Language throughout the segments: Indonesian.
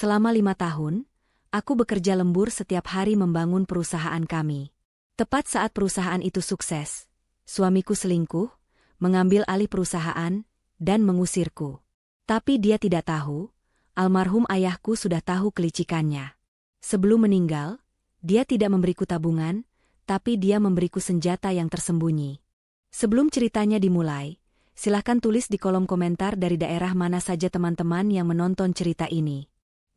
Selama 5 tahun, aku bekerja lembur setiap hari membangun perusahaan kami. Tepat saat perusahaan itu sukses, suamiku selingkuh, mengambil alih perusahaan, dan mengusirku. Tapi dia tidak tahu, almarhum ayahku sudah tahu kelicikannya. Sebelum meninggal, dia tidak memberiku tabungan, tapi dia memberiku senjata yang tersembunyi. Sebelum ceritanya dimulai, silahkan tulis di kolom komentar dari daerah mana saja teman-teman yang menonton cerita ini.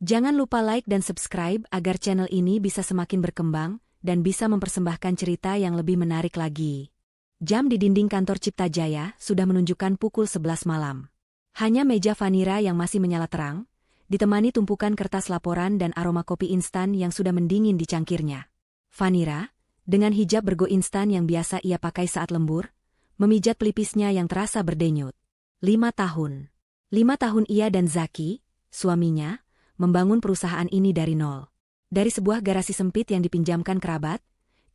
Jangan lupa like dan subscribe agar channel ini bisa semakin berkembang dan bisa mempersembahkan cerita yang lebih menarik lagi. Jam di dinding kantor Cipta Jaya sudah menunjukkan pukul 11 malam. Hanya meja vanira yang masih menyala terang, ditemani tumpukan kertas laporan dan aroma kopi instan yang sudah mendingin di cangkirnya. Vanira, dengan hijab bergo instan yang biasa ia pakai saat lembur, memijat pelipisnya yang terasa berdenyut. 5 tahun. 5 tahun ia dan Zaki, suaminya, membangun perusahaan ini dari nol. Dari sebuah garasi sempit yang dipinjamkan kerabat,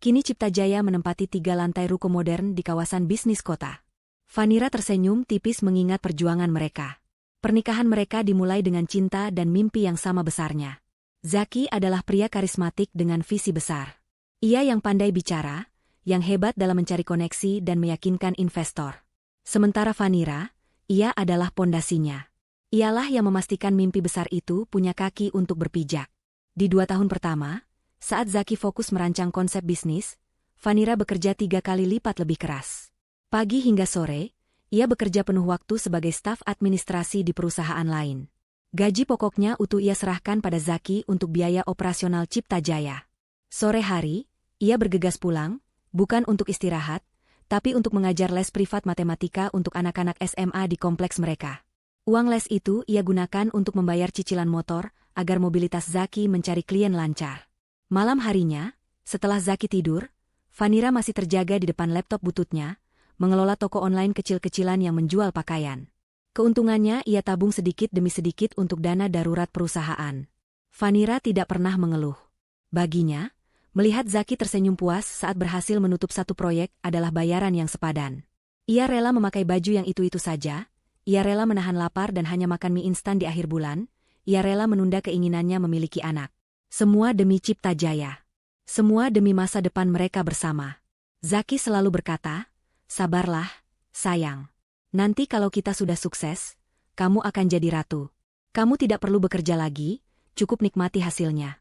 kini Cipta Jaya menempati 3 lantai ruko modern di kawasan bisnis kota. Vanira tersenyum tipis mengingat perjuangan mereka. Pernikahan mereka dimulai dengan cinta dan mimpi yang sama besarnya. Zaki adalah pria karismatik dengan visi besar. Ia yang pandai bicara, yang hebat dalam mencari koneksi dan meyakinkan investor. Sementara Vanira, ia adalah pondasinya. Ialah yang memastikan mimpi besar itu punya kaki untuk berpijak. Di 2 tahun pertama, saat Zaki fokus merancang konsep bisnis, Vanira bekerja 3 kali lipat lebih keras. Pagi hingga sore, ia bekerja penuh waktu sebagai staf administrasi di perusahaan lain. Gaji pokoknya utuh ia serahkan pada Zaki untuk biaya operasional Cipta Jaya. Sore hari, ia bergegas pulang, bukan untuk istirahat, tapi untuk mengajar les privat matematika untuk anak-anak SMA di kompleks mereka. Uang les itu ia gunakan untuk membayar cicilan motor, agar mobilitas Zaki mencari klien lancar. Malam harinya, setelah Zaki tidur, Vanira masih terjaga di depan laptop bututnya, mengelola toko online kecil-kecilan yang menjual pakaian. Keuntungannya ia tabung sedikit demi sedikit untuk dana darurat perusahaan. Vanira tidak pernah mengeluh. Baginya, melihat Zaki tersenyum puas saat berhasil menutup satu proyek adalah bayaran yang sepadan. Ia rela memakai baju yang itu-itu saja, ia rela menahan lapar dan hanya makan mie instan di akhir bulan, ia rela menunda keinginannya memiliki anak. Semua demi Cipta Jaya. Semua demi masa depan mereka bersama. Zaki selalu berkata, "Sabarlah, sayang. Nanti kalau kita sudah sukses, kamu akan jadi ratu. Kamu tidak perlu bekerja lagi, cukup nikmati hasilnya."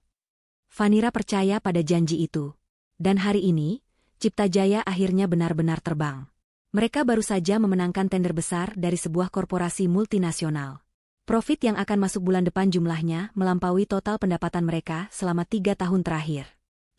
Vanira percaya pada janji itu. Dan hari ini, Cipta Jaya akhirnya benar-benar terbang. Mereka baru saja memenangkan tender besar dari sebuah korporasi multinasional. Profit yang akan masuk bulan depan jumlahnya melampaui total pendapatan mereka selama 3 tahun terakhir.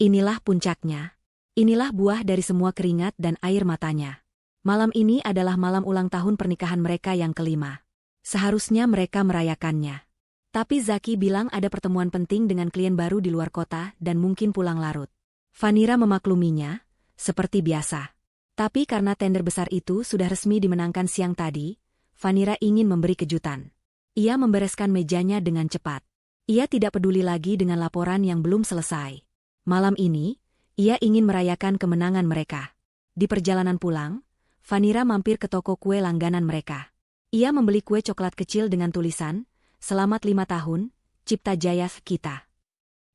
Inilah puncaknya. Inilah buah dari semua keringat dan air matanya. Malam ini adalah malam ulang tahun pernikahan mereka yang kelima. Seharusnya mereka merayakannya. Tapi Zaki bilang ada pertemuan penting dengan klien baru di luar kota dan mungkin pulang larut. Vanira memakluminya, seperti biasa. Tapi karena tender besar itu sudah resmi dimenangkan siang tadi, Vanira ingin memberi kejutan. Ia membereskan mejanya dengan cepat. Ia tidak peduli lagi dengan laporan yang belum selesai. Malam ini, ia ingin merayakan kemenangan mereka. Di perjalanan pulang, Vanira mampir ke toko kue langganan mereka. Ia membeli kue coklat kecil dengan tulisan, "Selamat 5 tahun, Cipta Jaya kita."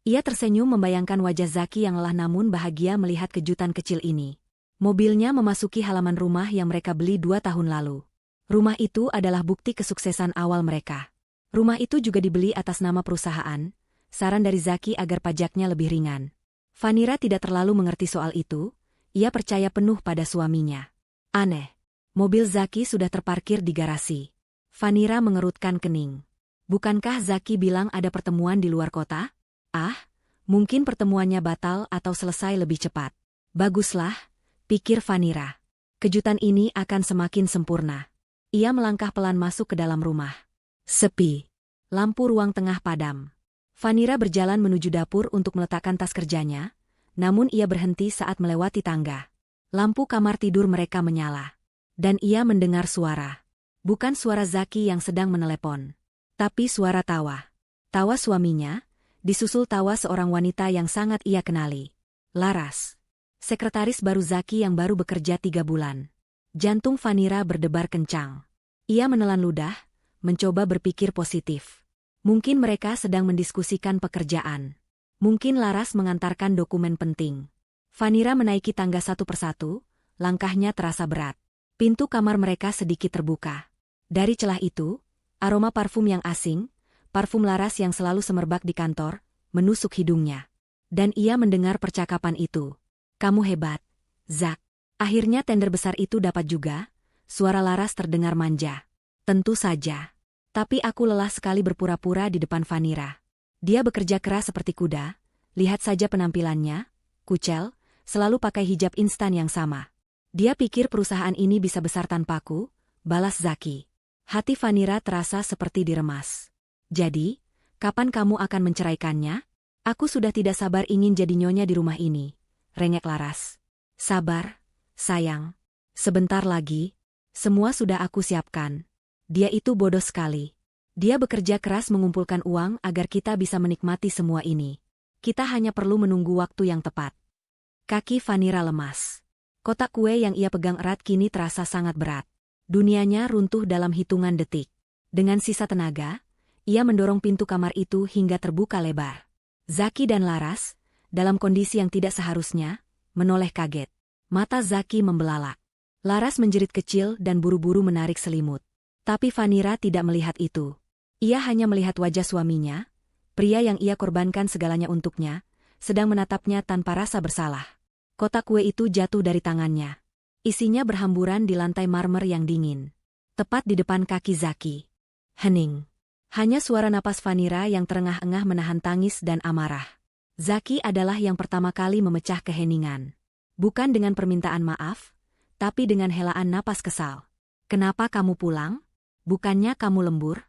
Ia tersenyum membayangkan wajah Zaki yang lelah namun bahagia melihat kejutan kecil ini. Mobilnya memasuki halaman rumah yang mereka beli 2 tahun lalu. Rumah itu adalah bukti kesuksesan awal mereka. Rumah itu juga dibeli atas nama perusahaan, saran dari Zaki agar pajaknya lebih ringan. Vanira tidak terlalu mengerti soal itu, ia percaya penuh pada suaminya. Aneh. Mobil Zaki sudah terparkir di garasi. Vanira mengerutkan kening. Bukankah Zaki bilang ada pertemuan di luar kota? Ah, mungkin pertemuannya batal atau selesai lebih cepat. Baguslah, pikir Vanira. Kejutan ini akan semakin sempurna. Ia melangkah pelan masuk ke dalam rumah. Sepi. Lampu ruang tengah padam. Vanira berjalan menuju dapur untuk meletakkan tas kerjanya, namun ia berhenti saat melewati tangga. Lampu kamar tidur mereka menyala. Dan ia mendengar suara. Bukan suara Zaki yang sedang menelepon, tapi suara tawa. Tawa suaminya, disusul tawa seorang wanita yang sangat ia kenali. Laras. Sekretaris baru Zaki yang baru bekerja 3 bulan. Jantung Vanira berdebar kencang. Ia menelan ludah, mencoba berpikir positif. Mungkin mereka sedang mendiskusikan pekerjaan. Mungkin Laras mengantarkan dokumen penting. Vanira menaiki tangga satu persatu, langkahnya terasa berat. Pintu kamar mereka sedikit terbuka. Dari celah itu, aroma parfum yang asing, parfum Laras yang selalu semerbak di kantor, menusuk hidungnya. Dan ia mendengar percakapan itu. Kamu hebat, Zack. Akhirnya tender besar itu dapat juga. Suara Laras terdengar manja. Tentu saja. Tapi aku lelah sekali berpura-pura di depan Vanira. Dia bekerja keras seperti kuda. Lihat saja penampilannya. Kucel, selalu pakai hijab instan yang sama. Dia pikir perusahaan ini bisa besar tanpaku, balas Zaki. Hati Vanira terasa seperti diremas. Jadi, kapan kamu akan menceraikannya? Aku sudah tidak sabar ingin jadi nyonya di rumah ini. Rengek Laras. Sabar, sayang. Sebentar lagi. Semua sudah aku siapkan. Dia itu bodoh sekali. Dia bekerja keras mengumpulkan uang agar kita bisa menikmati semua ini. Kita hanya perlu menunggu waktu yang tepat. Kaki Vanira lemas. Kotak kue yang ia pegang erat kini terasa sangat berat. Dunianya runtuh dalam hitungan detik. Dengan sisa tenaga, ia mendorong pintu kamar itu hingga terbuka lebar. Zaki dan Laras, dalam kondisi yang tidak seharusnya, menoleh kaget. Mata Zaki membelalak. Laras menjerit kecil dan buru-buru menarik selimut. Tapi Vanira tidak melihat itu. Ia hanya melihat wajah suaminya, pria yang ia korbankan segalanya untuknya, sedang menatapnya tanpa rasa bersalah. Kotak kue itu jatuh dari tangannya. Isinya berhamburan di lantai marmer yang dingin. Tepat di depan kaki Zaki. Hening. Hanya suara napas Vanira yang terengah-engah menahan tangis dan amarah. Zaki adalah yang pertama kali memecah keheningan. Bukan dengan permintaan maaf, tapi dengan helaan napas kesal. Kenapa kamu pulang? Bukannya kamu lembur?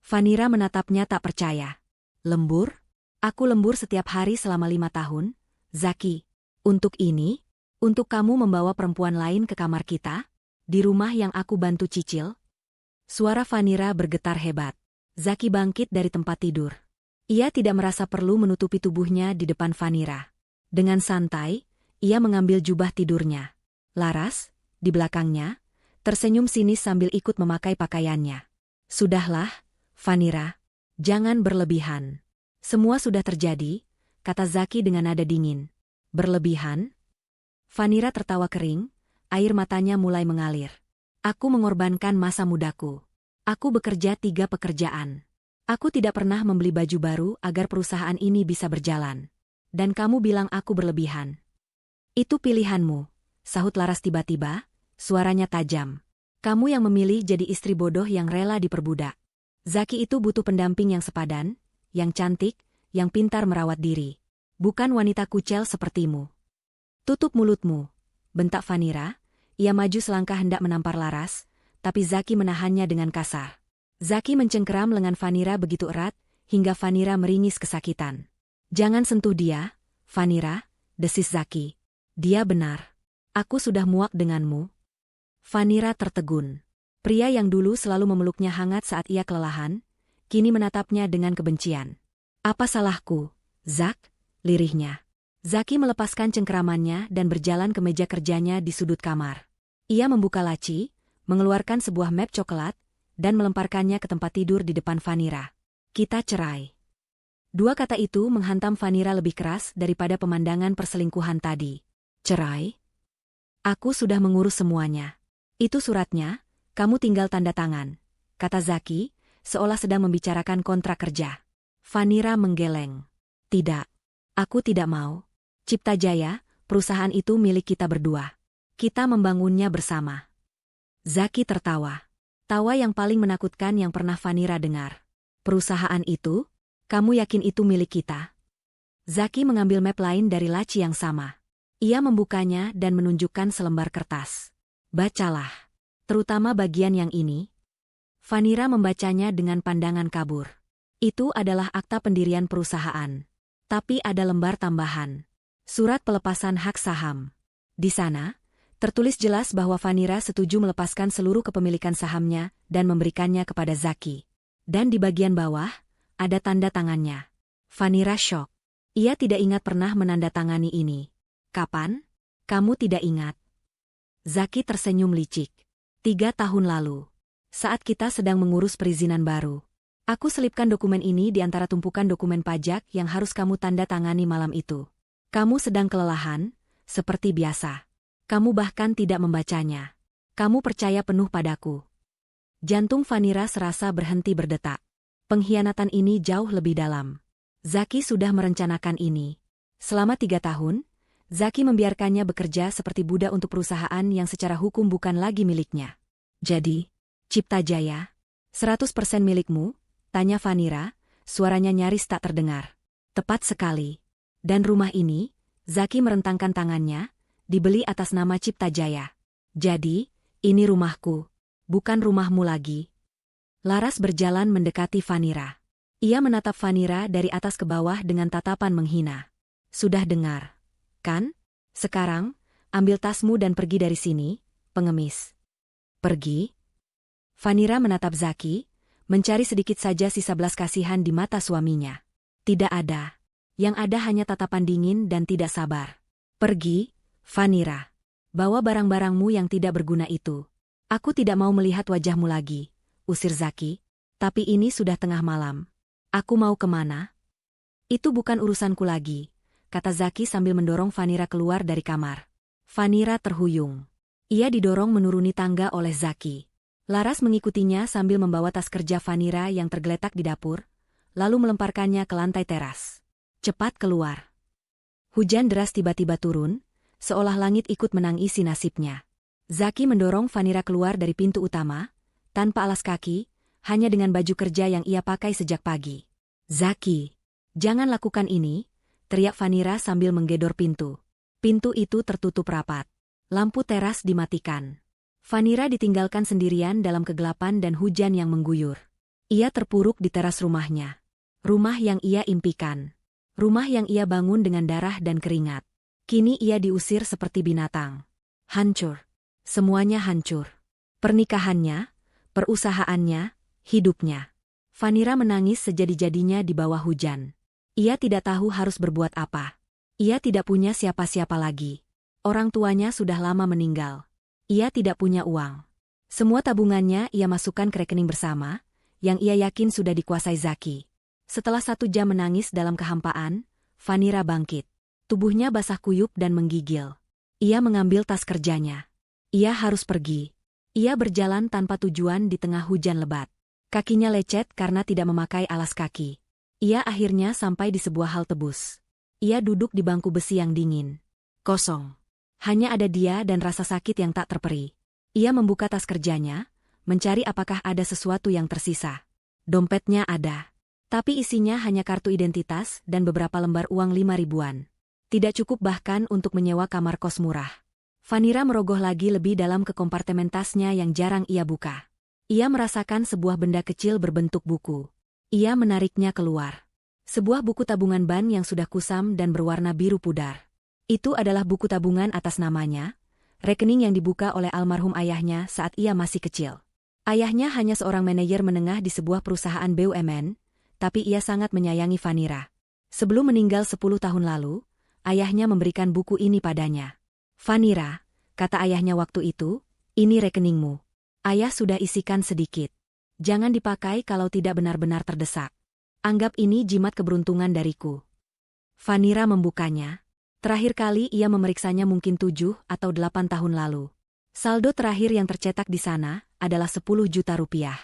Vanira menatapnya tak percaya. Lembur? Aku lembur setiap hari selama 5 tahun, Zaki. Untuk ini? Untuk kamu membawa perempuan lain ke kamar kita? Di rumah yang aku bantu cicil? Suara Vanira bergetar hebat. Zaki bangkit dari tempat tidur. Ia tidak merasa perlu menutupi tubuhnya di depan Vanira. Dengan santai, ia mengambil jubah tidurnya. Laras, di belakangnya, tersenyum sinis sambil ikut memakai pakaiannya. Sudahlah, Vanira. Jangan berlebihan. Semua sudah terjadi, kata Zaki dengan nada dingin. Berlebihan? Vanira tertawa kering, air matanya mulai mengalir. Aku mengorbankan masa mudaku. Aku bekerja 3 pekerjaan. Aku tidak pernah membeli baju baru agar perusahaan ini bisa berjalan. Dan kamu bilang aku berlebihan. Itu pilihanmu, sahut Laras tiba-tiba, suaranya tajam. Kamu yang memilih jadi istri bodoh yang rela diperbudak. Zaki itu butuh pendamping yang sepadan, yang cantik, yang pintar merawat diri. Bukan wanita kucel sepertimu. Tutup mulutmu, bentak Vanira. Ia maju selangkah hendak menampar Laras, tapi Zaki menahannya dengan kasar. Zaki mencengkeram lengan Vanira begitu erat, hingga Vanira meringis kesakitan. Jangan sentuh dia, Vanira, desis Zaki. Dia benar. Aku sudah muak denganmu. Vanira tertegun. Pria yang dulu selalu memeluknya hangat saat ia kelelahan, kini menatapnya dengan kebencian. Apa salahku, Zack? Lirihnya. Zaki melepaskan cengkeramannya dan berjalan ke meja kerjanya di sudut kamar. Ia membuka laci, mengeluarkan sebuah map coklat, dan melemparkannya ke tempat tidur di depan Vanira. Kita cerai. 2 kata itu menghantam Vanira lebih keras daripada pemandangan perselingkuhan tadi. Cerai? Aku sudah mengurus semuanya. Itu suratnya, kamu tinggal tanda tangan, kata Zaki, seolah sedang membicarakan kontrak kerja. Vanira menggeleng. Tidak. Aku tidak mau. Cipta Jaya, perusahaan itu milik kita berdua. Kita membangunnya bersama. Zaki tertawa. Tawa yang paling menakutkan yang pernah Vanira dengar. Perusahaan itu? Kamu yakin itu milik kita? Zaki mengambil map lain dari laci yang sama. Ia membukanya dan menunjukkan selembar kertas. Bacalah. Terutama bagian yang ini. Vanira membacanya dengan pandangan kabur. Itu adalah akta pendirian perusahaan. Tapi ada lembar tambahan. Surat pelepasan hak saham. Di sana, tertulis jelas bahwa Vanira setuju melepaskan seluruh kepemilikan sahamnya dan memberikannya kepada Zaki. Dan di bagian bawah, ada tanda tangannya. Vanira syok. Ia tidak ingat pernah menandatangani ini. Kapan? Kamu tidak ingat? Zaki tersenyum licik. 3 tahun lalu. Saat kita sedang mengurus perizinan baru. Aku selipkan dokumen ini di antara tumpukan dokumen pajak yang harus kamu tanda tangani malam itu. Kamu sedang kelelahan, seperti biasa. Kamu bahkan tidak membacanya. Kamu percaya penuh padaku. Jantung Vanira serasa berhenti berdetak. Pengkhianatan ini jauh lebih dalam. Zaki sudah merencanakan ini. Selama 3 tahun, Zaki membiarkannya bekerja seperti budak untuk perusahaan yang secara hukum bukan lagi miliknya. Jadi, Cipta Jaya, 100% milikmu? Tanya Vanira, suaranya nyaris tak terdengar. Tepat sekali. Dan rumah ini, Zaki merentangkan tangannya, dibeli atas nama Cipta Jaya. Jadi, ini rumahku, bukan rumahmu lagi. Laras berjalan mendekati Vanira. Ia menatap Vanira dari atas ke bawah dengan tatapan menghina. Sudah dengar, kan? Sekarang, ambil tasmu dan pergi dari sini, pengemis. Pergi? Vanira menatap Zaki, mencari sedikit saja sisa belas kasihan di mata suaminya. Tidak ada. Yang ada hanya tatapan dingin dan tidak sabar. Pergi, Vanira. Bawa barang-barangmu yang tidak berguna itu. Aku tidak mau melihat wajahmu lagi, usir Zaki. Tapi ini sudah tengah malam. Aku mau kemana? Itu bukan urusanku lagi, kata Zaki sambil mendorong Vanira keluar dari kamar. Vanira terhuyung. Ia didorong menuruni tangga oleh Zaki. Laras mengikutinya sambil membawa tas kerja Vanira yang tergeletak di dapur, lalu melemparkannya ke lantai teras. Cepat keluar. Hujan deras tiba-tiba turun, seolah langit ikut menangisi nasibnya. Zaki mendorong Vanira keluar dari pintu utama, tanpa alas kaki, hanya dengan baju kerja yang ia pakai sejak pagi. Zaki, jangan lakukan ini, teriak Vanira sambil menggedor pintu. Pintu itu tertutup rapat. Lampu teras dimatikan. Vanira ditinggalkan sendirian dalam kegelapan dan hujan yang mengguyur. Ia terpuruk di teras rumahnya. Rumah yang ia impikan. Rumah yang ia bangun dengan darah dan keringat. Kini ia diusir seperti binatang. Hancur. Semuanya hancur. Pernikahannya, perusahaannya, hidupnya. Vanira menangis sejadi-jadinya di bawah hujan. Ia tidak tahu harus berbuat apa. Ia tidak punya siapa-siapa lagi. Orang tuanya sudah lama meninggal. Ia tidak punya uang. Semua tabungannya ia masukkan ke rekening bersama, yang ia yakin sudah dikuasai Zaki. Setelah 1 jam menangis dalam kehampaan, Vanira bangkit. Tubuhnya basah kuyup dan menggigil. Ia mengambil tas kerjanya. Ia harus pergi. Ia berjalan tanpa tujuan di tengah hujan lebat. Kakinya lecet karena tidak memakai alas kaki. Ia akhirnya sampai di sebuah halte bus. Ia duduk di bangku besi yang dingin. Kosong. Hanya ada dia dan rasa sakit yang tak terperi. Ia membuka tas kerjanya, mencari apakah ada sesuatu yang tersisa. Dompetnya ada. Tapi isinya hanya kartu identitas dan beberapa lembar uang 5 ribuan. Tidak cukup bahkan untuk menyewa kamar kos murah. Vanira merogoh lagi lebih dalam ke kompartemen tasnya yang jarang ia buka. Ia merasakan sebuah benda kecil berbentuk buku. Ia menariknya keluar. Sebuah buku tabungan ban yang sudah kusam dan berwarna biru pudar. Itu adalah buku tabungan atas namanya, rekening yang dibuka oleh almarhum ayahnya saat ia masih kecil. Ayahnya hanya seorang manajer menengah di sebuah perusahaan BUMN, tapi ia sangat menyayangi Vanira. Sebelum meninggal 10 tahun lalu, ayahnya memberikan buku ini padanya. Vanira, kata ayahnya waktu itu, ini rekeningmu. Ayah sudah isikan sedikit. Jangan dipakai kalau tidak benar-benar terdesak. Anggap ini jimat keberuntungan dariku. Vanira membukanya. Terakhir kali ia memeriksanya mungkin 7 atau 8 tahun lalu. Saldo terakhir yang tercetak di sana adalah 10 juta rupiah.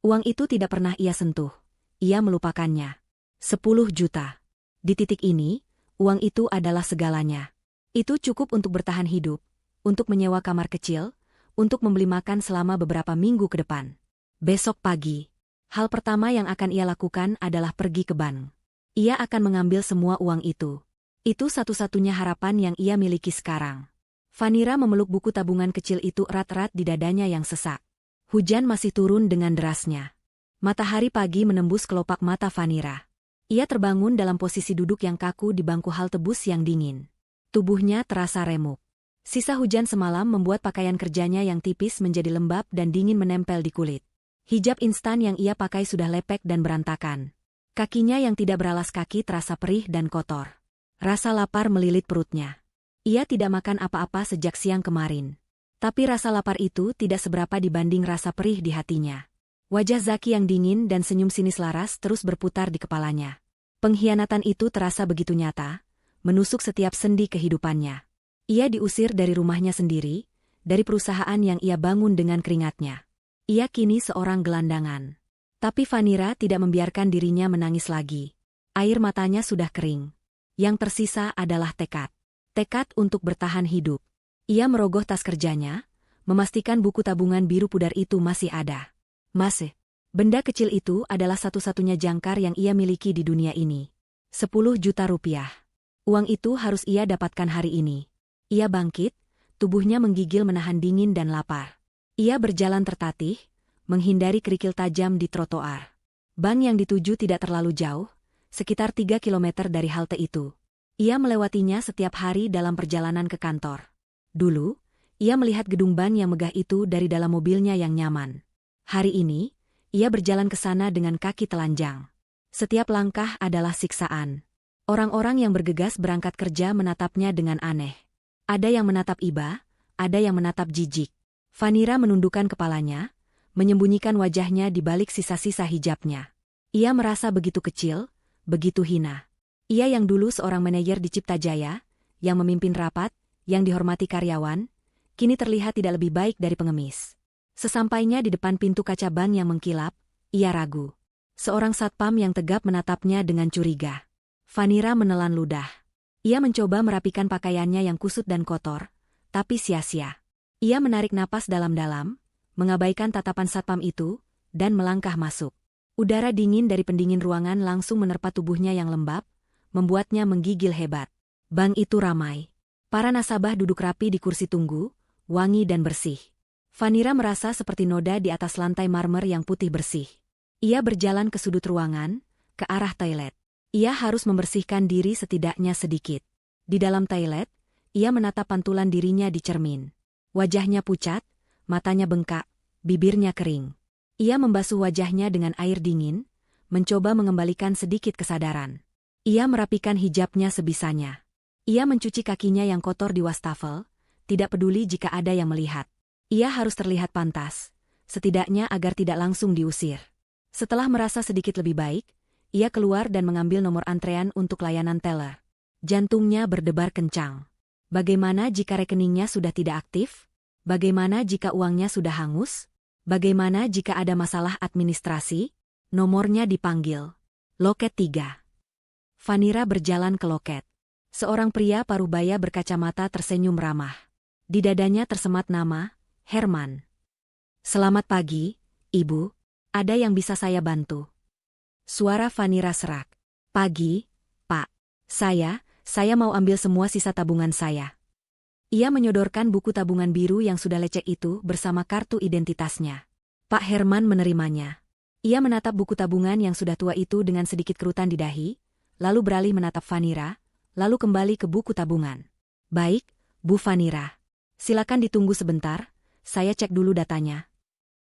Uang itu tidak pernah ia sentuh. Ia melupakannya. 10 juta. Di titik ini, uang itu adalah segalanya. Itu cukup untuk bertahan hidup, untuk menyewa kamar kecil, untuk membeli makan selama beberapa minggu ke depan. Besok pagi, hal pertama yang akan ia lakukan adalah pergi ke bank. Ia akan mengambil semua uang itu. Itu satu-satunya harapan yang ia miliki sekarang. Vanira memeluk buku tabungan kecil itu erat-erat di dadanya yang sesak. Hujan masih turun dengan derasnya. Matahari pagi menembus kelopak mata Vanira. Ia terbangun dalam posisi duduk yang kaku di bangku halte bus yang dingin. Tubuhnya terasa remuk. Sisa hujan semalam membuat pakaian kerjanya yang tipis menjadi lembab dan dingin menempel di kulit. Hijab instan yang ia pakai sudah lepek dan berantakan. Kakinya yang tidak beralas kaki terasa perih dan kotor. Rasa lapar melilit perutnya. Ia tidak makan apa-apa sejak siang kemarin. Tapi rasa lapar itu tidak seberapa dibanding rasa perih di hatinya. Wajah Zaki yang dingin dan senyum sinis laras terus berputar di kepalanya. Pengkhianatan itu terasa begitu nyata, menusuk setiap sendi kehidupannya. Ia diusir dari rumahnya sendiri, dari perusahaan yang ia bangun dengan keringatnya. Ia kini seorang gelandangan. Tapi Vanira tidak membiarkan dirinya menangis lagi. Air matanya sudah kering. Yang tersisa adalah tekad. Tekad untuk bertahan hidup. Ia merogoh tas kerjanya, memastikan buku tabungan biru pudar itu masih ada. Masih. Benda kecil itu adalah satu-satunya jangkar yang ia miliki di dunia ini. 10 juta rupiah. Uang itu harus ia dapatkan hari ini. Ia bangkit, tubuhnya menggigil menahan dingin dan lapar. Ia berjalan tertatih, menghindari kerikil tajam di trotoar. Bank yang dituju tidak terlalu jauh, sekitar 3 kilometer dari halte itu. Ia melewatinya setiap hari dalam perjalanan ke kantor. Dulu, ia melihat gedung bank yang megah itu dari dalam mobilnya yang nyaman. Hari ini, ia berjalan ke sana dengan kaki telanjang. Setiap langkah adalah siksaan. Orang-orang yang bergegas berangkat kerja menatapnya dengan aneh. Ada yang menatap iba, ada yang menatap jijik. Vanira menundukkan kepalanya, menyembunyikan wajahnya di balik sisa-sisa hijabnya. Ia merasa begitu kecil, begitu hina. Ia yang dulu seorang manajer di Cipta Jaya, yang memimpin rapat, yang dihormati karyawan, kini terlihat tidak lebih baik dari pengemis. Sesampainya di depan pintu kaca bank yang mengkilap, ia ragu. Seorang satpam yang tegap menatapnya dengan curiga. Vanira menelan ludah. Ia mencoba merapikan pakaiannya yang kusut dan kotor, tapi sia-sia. Ia menarik napas dalam-dalam, mengabaikan tatapan satpam itu, dan melangkah masuk. Udara dingin dari pendingin ruangan langsung menerpa tubuhnya yang lembab, membuatnya menggigil hebat. Bank itu ramai. Para nasabah duduk rapi di kursi tunggu, wangi dan bersih. Vanira merasa seperti noda di atas lantai marmer yang putih bersih. Ia berjalan ke sudut ruangan, ke arah toilet. Ia harus membersihkan diri setidaknya sedikit. Di dalam toilet, ia menatap pantulan dirinya di cermin. Wajahnya pucat, matanya bengkak, bibirnya kering. Ia membasuh wajahnya dengan air dingin, mencoba mengembalikan sedikit kesadaran. Ia merapikan hijabnya sebisanya. Ia mencuci kakinya yang kotor di wastafel, tidak peduli jika ada yang melihat. Ia harus terlihat pantas, setidaknya agar tidak langsung diusir. Setelah merasa sedikit lebih baik, ia keluar dan mengambil nomor antrean untuk layanan teller. Jantungnya berdebar kencang. Bagaimana jika rekeningnya sudah tidak aktif? Bagaimana jika uangnya sudah hangus? Bagaimana jika ada masalah administrasi? Nomornya dipanggil. Loket 3. Vanira berjalan ke loket. Seorang pria parubaya berkacamata tersenyum ramah. Di dadanya tersemat nama, Herman. Selamat pagi, Ibu. Ada yang bisa saya bantu? Suara Vanira serak. Pagi, Pak. Saya mau ambil semua sisa tabungan saya. Ia menyodorkan buku tabungan biru yang sudah lecek itu bersama kartu identitasnya. Pak Herman menerimanya. Ia menatap buku tabungan yang sudah tua itu dengan sedikit kerutan di dahi, lalu beralih menatap Vanira, lalu kembali ke buku tabungan. Baik, Bu Vanira. Silakan ditunggu sebentar, saya cek dulu datanya.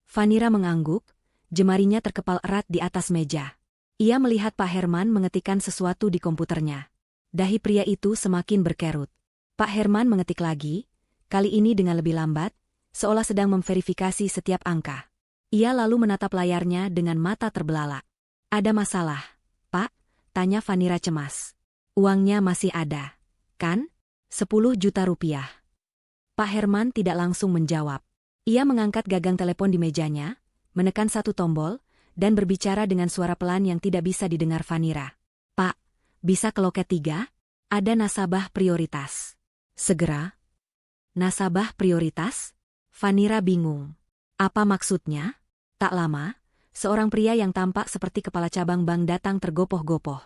Vanira mengangguk, jemarinya terkepal erat di atas meja. Ia melihat Pak Herman mengetikkan sesuatu di komputernya. Dahi pria itu semakin berkerut. Pak Herman mengetik lagi, kali ini dengan lebih lambat, seolah sedang memverifikasi setiap angka. Ia lalu menatap layarnya dengan mata terbelalak. Ada masalah, Pak? Tanya Vanira cemas. Uangnya masih ada, kan? 10 juta rupiah. Pak Herman tidak langsung menjawab. Ia mengangkat gagang telepon di mejanya, menekan satu tombol, dan berbicara dengan suara pelan yang tidak bisa didengar Vanira. Pak, bisa ke loket 3? Ada nasabah prioritas. Segera. Nasabah prioritas? Vanira bingung. Apa maksudnya? Tak lama, seorang pria yang tampak seperti kepala cabang bank datang tergopoh-gopoh.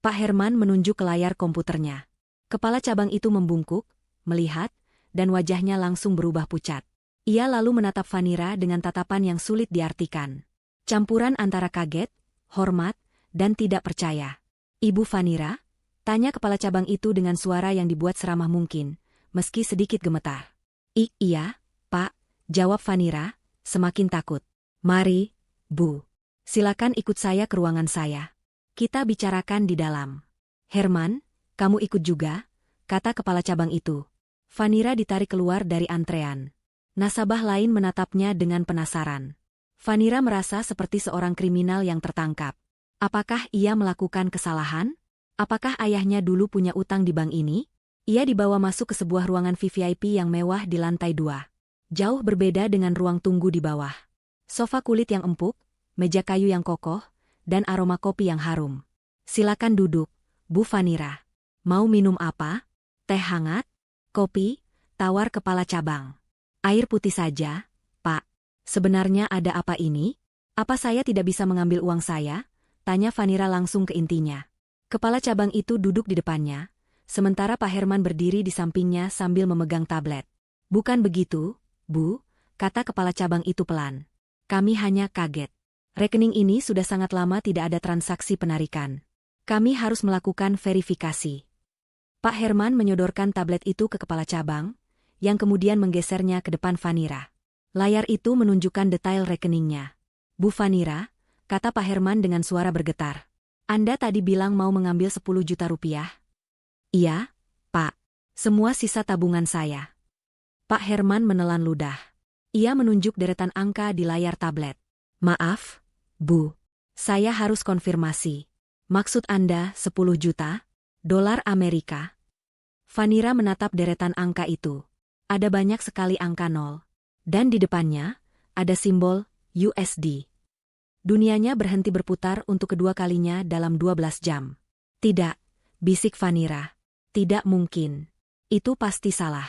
Pak Herman menunjuk ke layar komputernya. Kepala cabang itu membungkuk, melihat, dan wajahnya langsung berubah pucat. Ia lalu menatap Vanira dengan tatapan yang sulit diartikan. Campuran antara kaget, hormat, dan tidak percaya. Ibu Vanira? Tanya kepala cabang itu dengan suara yang dibuat seramah mungkin, meski sedikit gemetar. Iya, Pak, jawab Vanira, semakin takut. Mari, Bu. Silakan ikut saya ke ruangan saya. Kita bicarakan di dalam. Herman, kamu ikut juga, kata kepala cabang itu. Vanira ditarik keluar dari antrean. Nasabah lain menatapnya dengan penasaran. Vanira merasa seperti seorang kriminal yang tertangkap. Apakah ia melakukan kesalahan? Apakah ayahnya dulu punya utang di bank ini? Ia dibawa masuk ke sebuah ruangan VVIP yang mewah di lantai 2. Jauh berbeda dengan ruang tunggu di bawah. Sofa kulit yang empuk, meja kayu yang kokoh, dan aroma kopi yang harum. Silakan duduk, Bu Vanira. Mau minum apa? Teh hangat? Kopi? Tawar kepala cabang. Air putih saja, Pak. Sebenarnya ada apa ini? Apa saya tidak bisa mengambil uang saya? Tanya Vanira langsung ke intinya. Kepala cabang itu duduk di depannya, sementara Pak Herman berdiri di sampingnya sambil memegang tablet. Bukan begitu, Bu, kata kepala cabang itu pelan. Kami hanya kaget. Rekening ini sudah sangat lama tidak ada transaksi penarikan. Kami harus melakukan verifikasi. Pak Herman menyodorkan tablet itu ke kepala cabang, yang kemudian menggesernya ke depan Vanira. Layar itu menunjukkan detail rekeningnya. Bu Vanira, kata Pak Herman dengan suara bergetar. Anda tadi bilang mau mengambil 10 juta rupiah? Iya, Pak. Semua sisa tabungan saya. Pak Herman menelan ludah. Ia menunjuk deretan angka di layar tablet. Maaf, Bu. Saya harus konfirmasi. Maksud Anda 10 juta? Dolar Amerika? Vanira menatap deretan angka itu. Ada banyak sekali angka nol. Dan di depannya, ada simbol USD. Dunianya berhenti berputar untuk kedua kalinya dalam 12 jam. Tidak, bisik Vanira. Tidak mungkin. Itu pasti salah.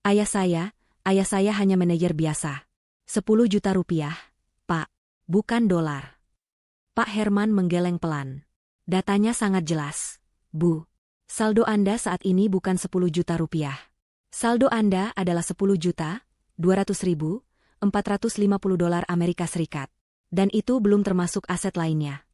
Ayah saya hanya manajer biasa. 10 juta rupiah, Pak. Bukan dolar. Pak Herman menggeleng pelan. Datanya sangat jelas. Bu, saldo Anda saat ini bukan 10 juta rupiah. Saldo Anda adalah 10 juta, 200.450 dolar Amerika Serikat. Dan itu belum termasuk aset lainnya.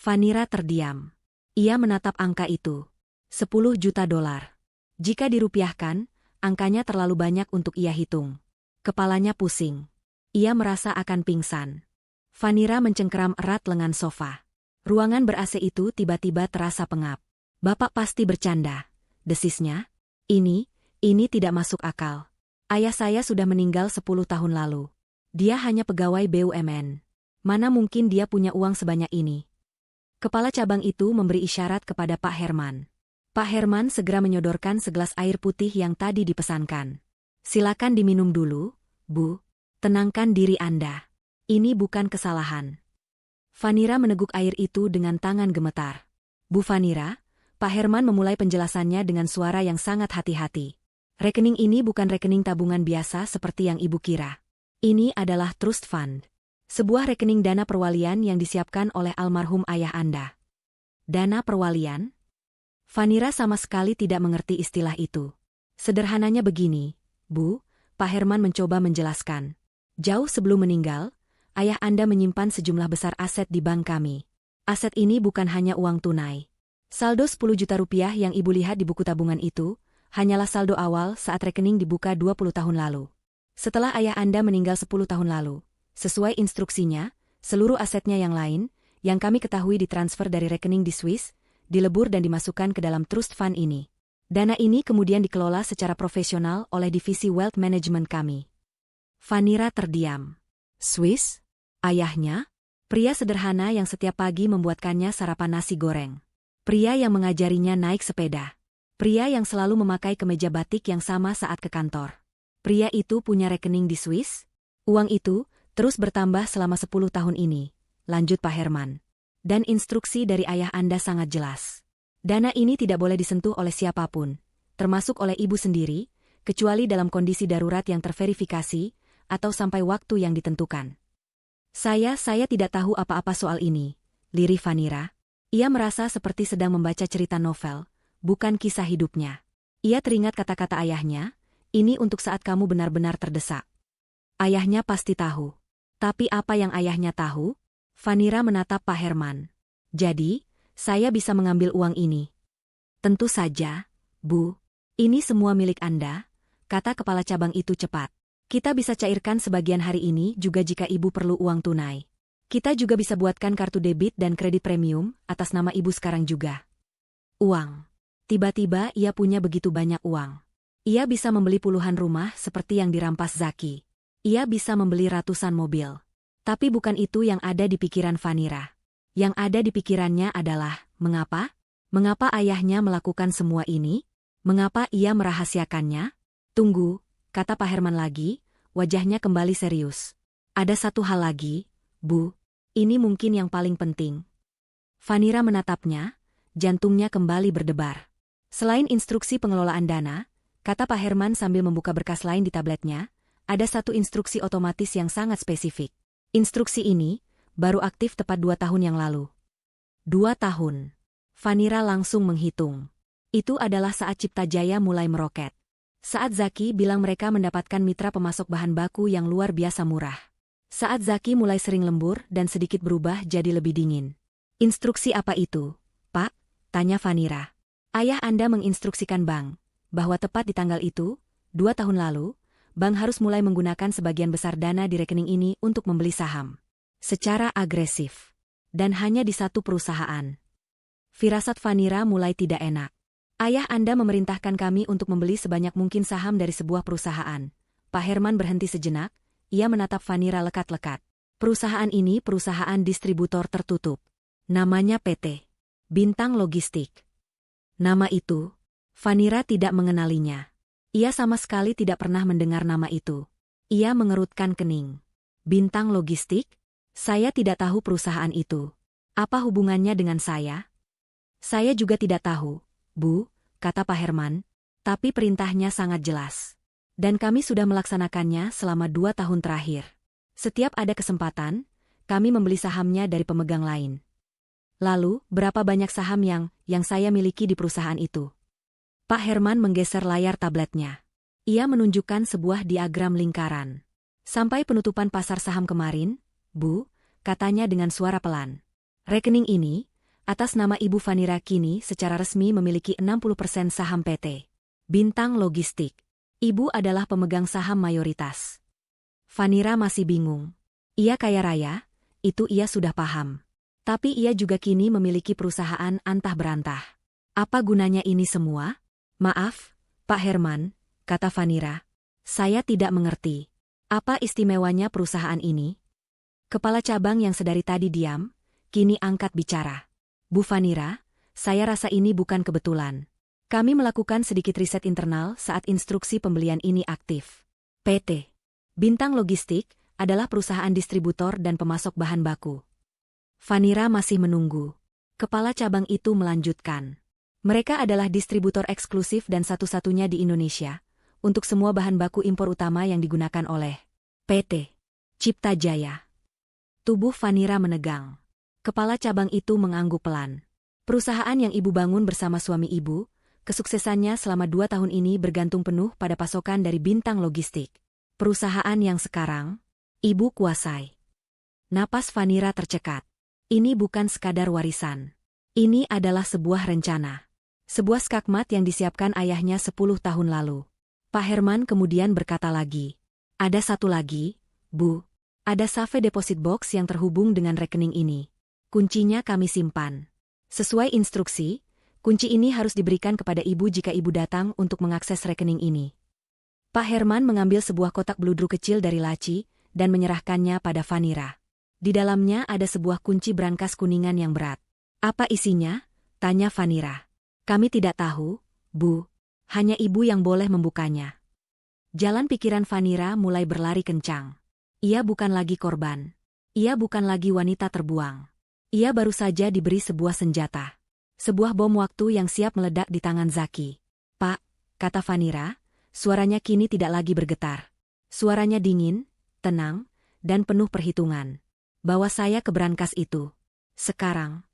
Vanira terdiam. Ia menatap angka itu. 10 juta dolar. Jika dirupiahkan, angkanya terlalu banyak untuk ia hitung. Kepalanya pusing. Ia merasa akan pingsan. Vanira mencengkeram erat lengan sofa. Ruangan ber-AC itu tiba-tiba terasa pengap. Bapak pasti bercanda, desisnya. Ini tidak masuk akal. Ayah saya sudah meninggal 10 tahun lalu. Dia hanya pegawai BUMN. Mana mungkin dia punya uang sebanyak ini? Kepala cabang itu memberi isyarat kepada Pak Herman. Pak Herman segera menyodorkan segelas air putih yang tadi dipesankan. Silakan diminum dulu, Bu. Tenangkan diri Anda. Ini bukan kesalahan. Vanira meneguk air itu dengan tangan gemetar. Bu Vanira, Pak Herman memulai penjelasannya dengan suara yang sangat hati-hati. Rekening ini bukan rekening tabungan biasa seperti yang Ibu kira. Ini adalah trust fund. Sebuah rekening dana perwalian yang disiapkan oleh almarhum ayah Anda. Dana perwalian? Vanira sama sekali tidak mengerti istilah itu. Sederhananya begini, Bu, Pak Herman mencoba menjelaskan. Jauh sebelum meninggal, ayah Anda menyimpan sejumlah besar aset di bank kami. Aset ini bukan hanya uang tunai. Saldo 10 juta rupiah yang Ibu lihat di buku tabungan itu, hanyalah saldo awal saat rekening dibuka 20 tahun lalu. Setelah ayah Anda meninggal 10 tahun lalu, sesuai instruksinya, seluruh asetnya yang lain, yang kami ketahui ditransfer dari rekening di Swiss, dilebur dan dimasukkan ke dalam trust fund ini. Dana ini kemudian dikelola secara profesional oleh divisi wealth management kami. Vanira terdiam. Swiss? Ayahnya? Pria sederhana yang setiap pagi membuatkannya sarapan nasi goreng. Pria yang mengajarinya naik sepeda. Pria yang selalu memakai kemeja batik yang sama saat ke kantor. Pria itu punya rekening di Swiss? Uang itu terus bertambah selama 10 tahun ini, lanjut Pak Herman. Dan instruksi dari ayah Anda sangat jelas. Dana ini tidak boleh disentuh oleh siapapun, termasuk oleh Ibu sendiri, kecuali dalam kondisi darurat yang terverifikasi, atau sampai waktu yang ditentukan. Saya tidak tahu apa-apa soal ini, lirih Vanira. Ia merasa seperti sedang membaca cerita novel, bukan kisah hidupnya. Ia teringat kata-kata ayahnya, ini untuk saat kamu benar-benar terdesak. Ayahnya pasti tahu. Tapi apa yang ayahnya tahu? Vanira menatap Pak Herman. Jadi, saya bisa mengambil uang ini. Tentu saja, Bu. Ini semua milik Anda, kata kepala cabang itu cepat. Kita bisa cairkan sebagian hari ini juga jika Ibu perlu uang tunai. Kita juga bisa buatkan kartu debit dan kredit premium atas nama Ibu sekarang juga. Uang. Tiba-tiba ia punya begitu banyak uang. Ia bisa membeli puluhan rumah seperti yang dirampas Zaki. Ia bisa membeli ratusan mobil. Tapi bukan itu yang ada di pikiran Vanira. Yang ada di pikirannya adalah, mengapa? Mengapa ayahnya melakukan semua ini? Mengapa ia merahasiakannya? Tunggu, kata Pak Herman lagi, wajahnya kembali serius. Ada satu hal lagi, Bu. Ini mungkin yang paling penting. Vanira menatapnya, jantungnya kembali berdebar. Selain instruksi pengelolaan dana, kata Pak Herman sambil membuka berkas lain di tabletnya, ada satu instruksi otomatis yang sangat spesifik. Instruksi ini baru aktif tepat 2 tahun yang lalu. 2 tahun. Vanira langsung menghitung. Itu adalah saat Cipta Jaya mulai meroket. Saat Zaki bilang mereka mendapatkan mitra pemasok bahan baku yang luar biasa murah. Saat Zaki mulai sering lembur dan sedikit berubah jadi lebih dingin. Instruksi apa itu, Pak? Tanya Vanira. Ayah Anda menginstruksikan bank bahwa tepat di tanggal itu, 2 tahun lalu, bank harus mulai menggunakan sebagian besar dana di rekening ini untuk membeli saham. Secara agresif. Dan hanya di satu perusahaan. Firasat Vanira mulai tidak enak. Ayah Anda memerintahkan kami untuk membeli sebanyak mungkin saham dari sebuah perusahaan. Pak Herman berhenti sejenak, ia menatap Vanira lekat-lekat. Perusahaan ini perusahaan distributor tertutup. Namanya PT Bintang Logistik. Nama itu, Vanira tidak mengenalinya. Ia sama sekali tidak pernah mendengar nama itu. Ia mengerutkan kening. Bintang Logistik? Saya tidak tahu perusahaan itu. Apa hubungannya dengan saya? Saya juga tidak tahu, Bu, kata Pak Herman, tapi perintahnya sangat jelas. Dan kami sudah melaksanakannya selama 2 tahun terakhir. Setiap ada kesempatan, kami membeli sahamnya dari pemegang lain. Lalu, berapa banyak saham yang saya miliki di perusahaan itu? Pak Herman menggeser layar tabletnya. Ia menunjukkan sebuah diagram lingkaran. Sampai penutupan pasar saham kemarin, Bu, katanya dengan suara pelan. Rekening ini, atas nama Ibu Vanira kini secara resmi memiliki 60% saham PT Bintang Logistik. Ibu adalah pemegang saham mayoritas. Vanira masih bingung. Ia kaya raya, itu ia sudah paham. Tapi ia juga kini memiliki perusahaan antah berantah. Apa gunanya ini semua? Maaf, Pak Herman, kata Vanira. Saya tidak mengerti. Apa istimewanya perusahaan ini? Kepala cabang yang sedari tadi diam, kini angkat bicara. Bu Vanira, saya rasa ini bukan kebetulan. Kami melakukan sedikit riset internal saat instruksi pembelian ini aktif. PT Bintang Logistik adalah perusahaan distributor dan pemasok bahan baku. Vanira masih menunggu. Kepala cabang itu melanjutkan. Mereka adalah distributor eksklusif dan satu-satunya di Indonesia untuk semua bahan baku impor utama yang digunakan oleh PT Cipta Jaya. Tubuh Vanira menegang. Kepala cabang itu mengangguk pelan. Perusahaan yang ibu bangun bersama suami ibu, kesuksesannya selama 2 tahun ini bergantung penuh pada pasokan dari Bintang Logistik. Perusahaan yang sekarang, ibu kuasai. Napas Vanira tercekat. Ini bukan sekadar warisan. Ini adalah sebuah rencana. Sebuah skakmat yang disiapkan ayahnya 10 tahun lalu. Pak Herman kemudian berkata lagi. Ada satu lagi, Bu. Ada safe deposit box yang terhubung dengan rekening ini. Kuncinya kami simpan. Sesuai instruksi, kunci ini harus diberikan kepada ibu jika ibu datang untuk mengakses rekening ini. Pak Herman mengambil sebuah kotak beludru kecil dari laci dan menyerahkannya pada Vanira. Di dalamnya ada sebuah kunci brankas kuningan yang berat. Apa isinya? Tanya Vanira. Kami tidak tahu, Bu. Hanya ibu yang boleh membukanya. Jalan pikiran Vanira mulai berlari kencang. Ia bukan lagi korban. Ia bukan lagi wanita terbuang. Ia baru saja diberi sebuah senjata. Sebuah bom waktu yang siap meledak di tangan Zaki. Pak, kata Vanira, suaranya kini tidak lagi bergetar. Suaranya dingin, tenang, dan penuh perhitungan. Bawa saya ke brankas itu. Sekarang.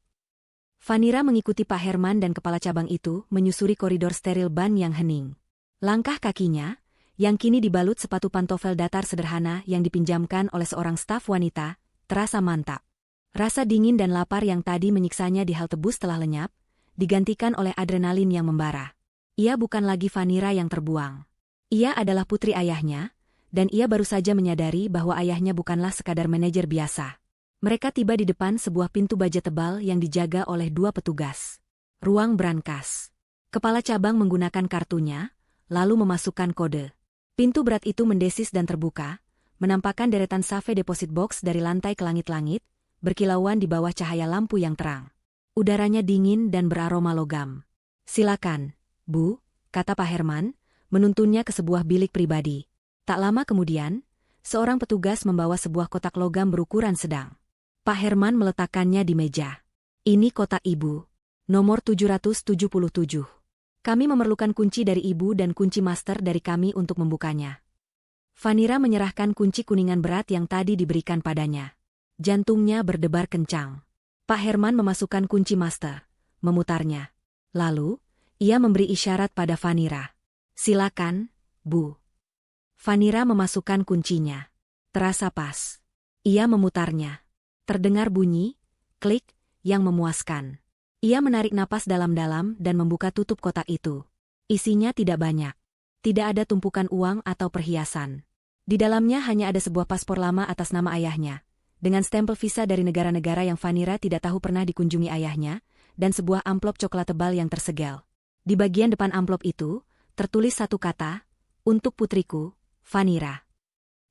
Vanira mengikuti Pak Herman dan kepala cabang itu menyusuri koridor steril ban yang hening. Langkah kakinya, yang kini dibalut sepatu pantofel datar sederhana yang dipinjamkan oleh seorang staf wanita, terasa mantap. Rasa dingin dan lapar yang tadi menyiksanya di halte bus telah lenyap, digantikan oleh adrenalin yang membara. Ia bukan lagi Vanira yang terbuang. Ia adalah putri ayahnya, dan ia baru saja menyadari bahwa ayahnya bukanlah sekadar manajer biasa. Mereka tiba di depan sebuah pintu baja tebal yang dijaga oleh 2 petugas. Ruang brankas. Kepala cabang menggunakan kartunya, lalu memasukkan kode. Pintu berat itu mendesis dan terbuka, menampakkan deretan safe deposit box dari lantai ke langit-langit, berkilauan di bawah cahaya lampu yang terang. Udaranya dingin dan beraroma logam. "Silakan, Bu," kata Pak Herman, menuntunnya ke sebuah bilik pribadi. Tak lama kemudian, seorang petugas membawa sebuah kotak logam berukuran sedang. Pak Herman meletakkannya di meja. "Ini kotak Ibu. Nomor 777. Kami memerlukan kunci dari Ibu dan kunci master dari kami untuk membukanya." Vanira menyerahkan kunci kuningan berat yang tadi diberikan padanya. Jantungnya berdebar kencang. Pak Herman memasukkan kunci master, memutarnya. Lalu, ia memberi isyarat pada Vanira. "Silakan, Bu." Vanira memasukkan kuncinya. Terasa pas. Ia memutarnya. Terdengar bunyi, klik, yang memuaskan. Ia menarik napas dalam-dalam dan membuka tutup kotak itu. Isinya tidak banyak. Tidak ada tumpukan uang atau perhiasan. Di dalamnya hanya ada sebuah paspor lama atas nama ayahnya, dengan stempel visa dari negara-negara yang Vanira tidak tahu pernah dikunjungi ayahnya, dan sebuah amplop coklat tebal yang tersegel. Di bagian depan amplop itu, tertulis satu kata, "Untuk putriku, Vanira."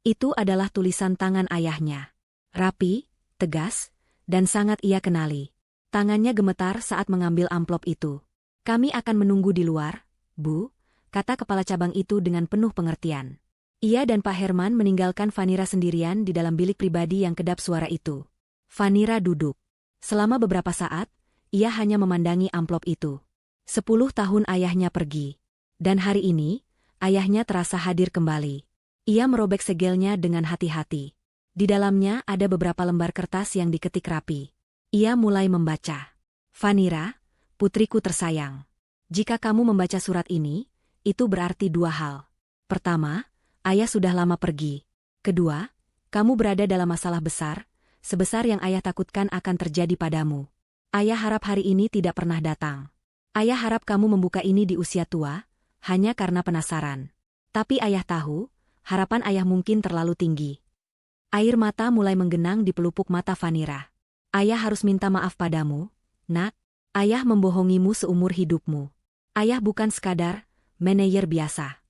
Itu adalah tulisan tangan ayahnya. Rapi, tegas, dan sangat ia kenali. Tangannya gemetar saat mengambil amplop itu. "Kami akan menunggu di luar, Bu," kata kepala cabang itu dengan penuh pengertian. Ia dan Pak Herman meninggalkan Vanira sendirian di dalam bilik pribadi yang kedap suara itu. Vanira duduk. Selama beberapa saat, ia hanya memandangi amplop itu. 10 tahun ayahnya pergi. Dan hari ini, ayahnya terasa hadir kembali. Ia merobek segelnya dengan hati-hati. Di dalamnya ada beberapa lembar kertas yang diketik rapi. Ia mulai membaca. "Vanira, putriku tersayang. Jika kamu membaca surat ini, itu berarti dua hal. Pertama, ayah sudah lama pergi. Kedua, kamu berada dalam masalah besar, sebesar yang ayah takutkan akan terjadi padamu. Ayah harap hari ini tidak pernah datang. Ayah harap kamu membuka ini di usia tua, hanya karena penasaran. Tapi ayah tahu, harapan ayah mungkin terlalu tinggi." Air mata mulai menggenang di pelupuk mata Vanira. "Ayah harus minta maaf padamu, Nak. Ayah membohongimu seumur hidupmu. Ayah bukan sekadar manajer biasa.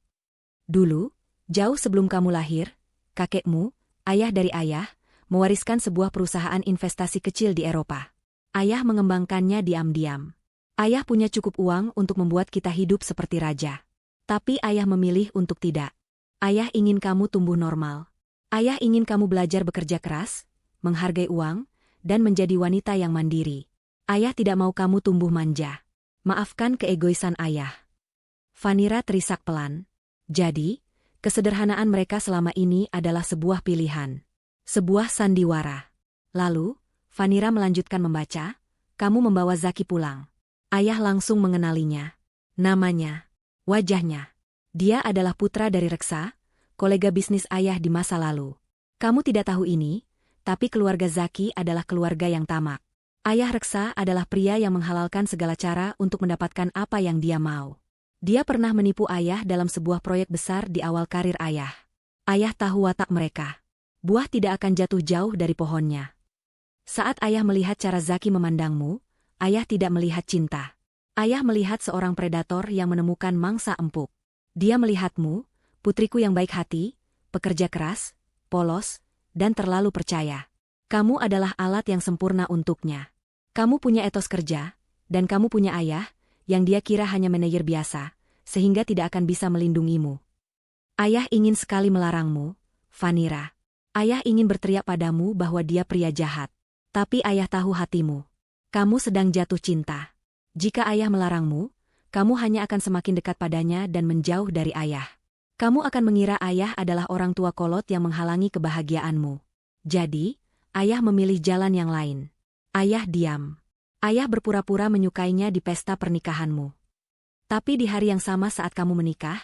Dulu, jauh sebelum kamu lahir, kakekmu, ayah dari ayah, mewariskan sebuah perusahaan investasi kecil di Eropa. Ayah mengembangkannya diam-diam. Ayah punya cukup uang untuk membuat kita hidup seperti raja. Tapi ayah memilih untuk tidak. Ayah ingin kamu tumbuh normal. Ayah ingin kamu belajar bekerja keras, menghargai uang, dan menjadi wanita yang mandiri. Ayah tidak mau kamu tumbuh manja. Maafkan keegoisan ayah." Vanira terisak pelan. Jadi, kesederhanaan mereka selama ini adalah sebuah pilihan. Sebuah sandiwara. Lalu, Vanira melanjutkan membaca, "Kamu membawa Zaki pulang." Ayah langsung mengenalinya. Namanya, wajahnya. Dia adalah putra dari Reksa, kolega bisnis ayah di masa lalu. Kamu tidak tahu ini, tapi keluarga Zaki adalah keluarga yang tamak. Ayah Reksa adalah pria yang menghalalkan segala cara untuk mendapatkan apa yang dia mau. Dia pernah menipu ayah dalam sebuah proyek besar di awal karir ayah. Ayah tahu watak mereka. Buah tidak akan jatuh jauh dari pohonnya. Saat ayah melihat cara Zaki memandangmu, ayah tidak melihat cinta. Ayah melihat seorang predator yang menemukan mangsa empuk. Dia melihatmu, putriku yang baik hati, pekerja keras, polos, dan terlalu percaya. Kamu adalah alat yang sempurna untuknya. Kamu punya etos kerja, dan kamu punya ayah, yang dia kira hanya manajer biasa, sehingga tidak akan bisa melindungimu. Ayah ingin sekali melarangmu, Vanira. Ayah ingin berteriak padamu bahwa dia pria jahat. Tapi ayah tahu hatimu. Kamu sedang jatuh cinta. Jika ayah melarangmu, kamu hanya akan semakin dekat padanya dan menjauh dari ayah. Kamu akan mengira ayah adalah orang tua kolot yang menghalangi kebahagiaanmu. Jadi, ayah memilih jalan yang lain. Ayah diam. Ayah berpura-pura menyukainya di pesta pernikahanmu. Tapi di hari yang sama saat kamu menikah,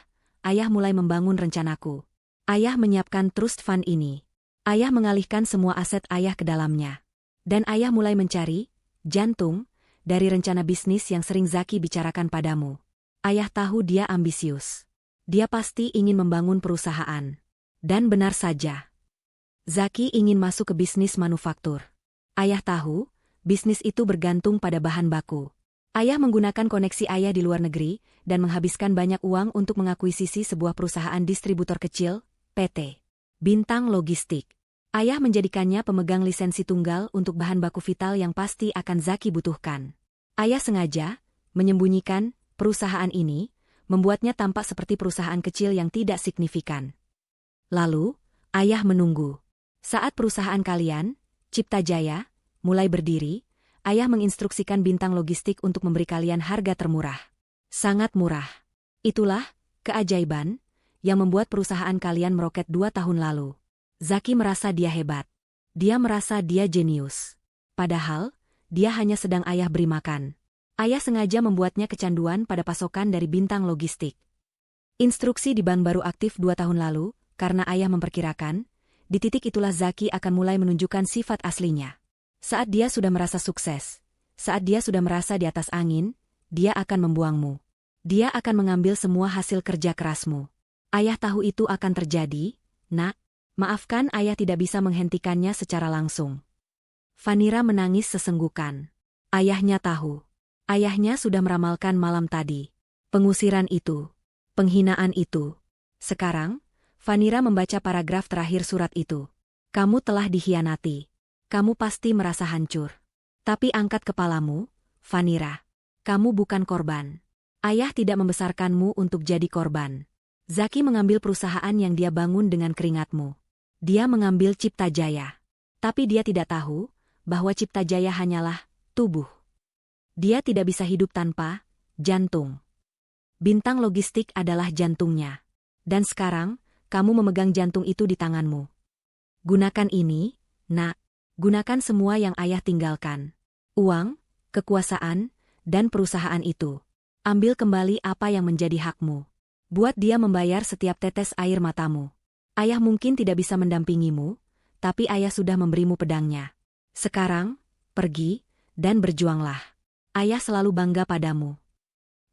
ayah mulai membangun rencanaku. Ayah menyiapkan trust fund ini. Ayah mengalihkan semua aset ayah ke dalamnya. Dan ayah mulai mencari, jantung, dari rencana bisnis yang sering Zaki bicarakan padamu. Ayah tahu dia ambisius. Dia pasti ingin membangun perusahaan. Dan benar saja. Zaki ingin masuk ke bisnis manufaktur. Ayah tahu, bisnis itu bergantung pada bahan baku. Ayah menggunakan koneksi ayah di luar negeri dan menghabiskan banyak uang untuk mengakuisisi sebuah perusahaan distributor kecil, PT. Bintang Logistik. Ayah menjadikannya pemegang lisensi tunggal untuk bahan baku vital yang pasti akan Zaki butuhkan. Ayah sengaja menyembunyikan perusahaan ini, membuatnya tampak seperti perusahaan kecil yang tidak signifikan. Lalu, ayah menunggu. Saat perusahaan kalian, Cipta Jaya, mulai berdiri, ayah menginstruksikan Bintang Logistik untuk memberi kalian harga termurah. Sangat murah. Itulah keajaiban yang membuat perusahaan kalian meroket 2 tahun lalu. Zaki merasa dia hebat. Dia merasa dia jenius. Padahal, dia hanya sedang ayah beri makan. Ayah sengaja membuatnya kecanduan pada pasokan dari Bintang Logistik. Instruksi di bank baru aktif 2 tahun lalu, karena ayah memperkirakan, di titik itulah Zaki akan mulai menunjukkan sifat aslinya. Saat dia sudah merasa sukses, saat dia sudah merasa di atas angin, dia akan membuangmu. Dia akan mengambil semua hasil kerja kerasmu. Ayah tahu itu akan terjadi, nak. Maafkan ayah tidak bisa menghentikannya secara langsung. Vanira menangis sesenggukan. Ayahnya tahu. Ayahnya sudah meramalkan malam tadi. Pengusiran itu. Penghinaan itu. Sekarang, Vanira membaca paragraf terakhir surat itu. Kamu telah dikhianati. Kamu pasti merasa hancur. Tapi angkat kepalamu, Vanira. Kamu bukan korban. Ayah tidak membesarkanmu untuk jadi korban. Zaki mengambil perusahaan yang dia bangun dengan keringatmu. Dia mengambil Cipta Jaya. Tapi dia tidak tahu bahwa Cipta Jaya hanyalah tubuh. Dia tidak bisa hidup tanpa jantung. Bintang Logistik adalah jantungnya. Dan sekarang, kamu memegang jantung itu di tanganmu. Gunakan ini, nak. Gunakan semua yang ayah tinggalkan. Uang, kekuasaan, dan perusahaan itu. Ambil kembali apa yang menjadi hakmu. Buat dia membayar setiap tetes air matamu. Ayah mungkin tidak bisa mendampingimu, tapi ayah sudah memberimu pedangnya. Sekarang, pergi, dan berjuanglah. Ayah selalu bangga padamu.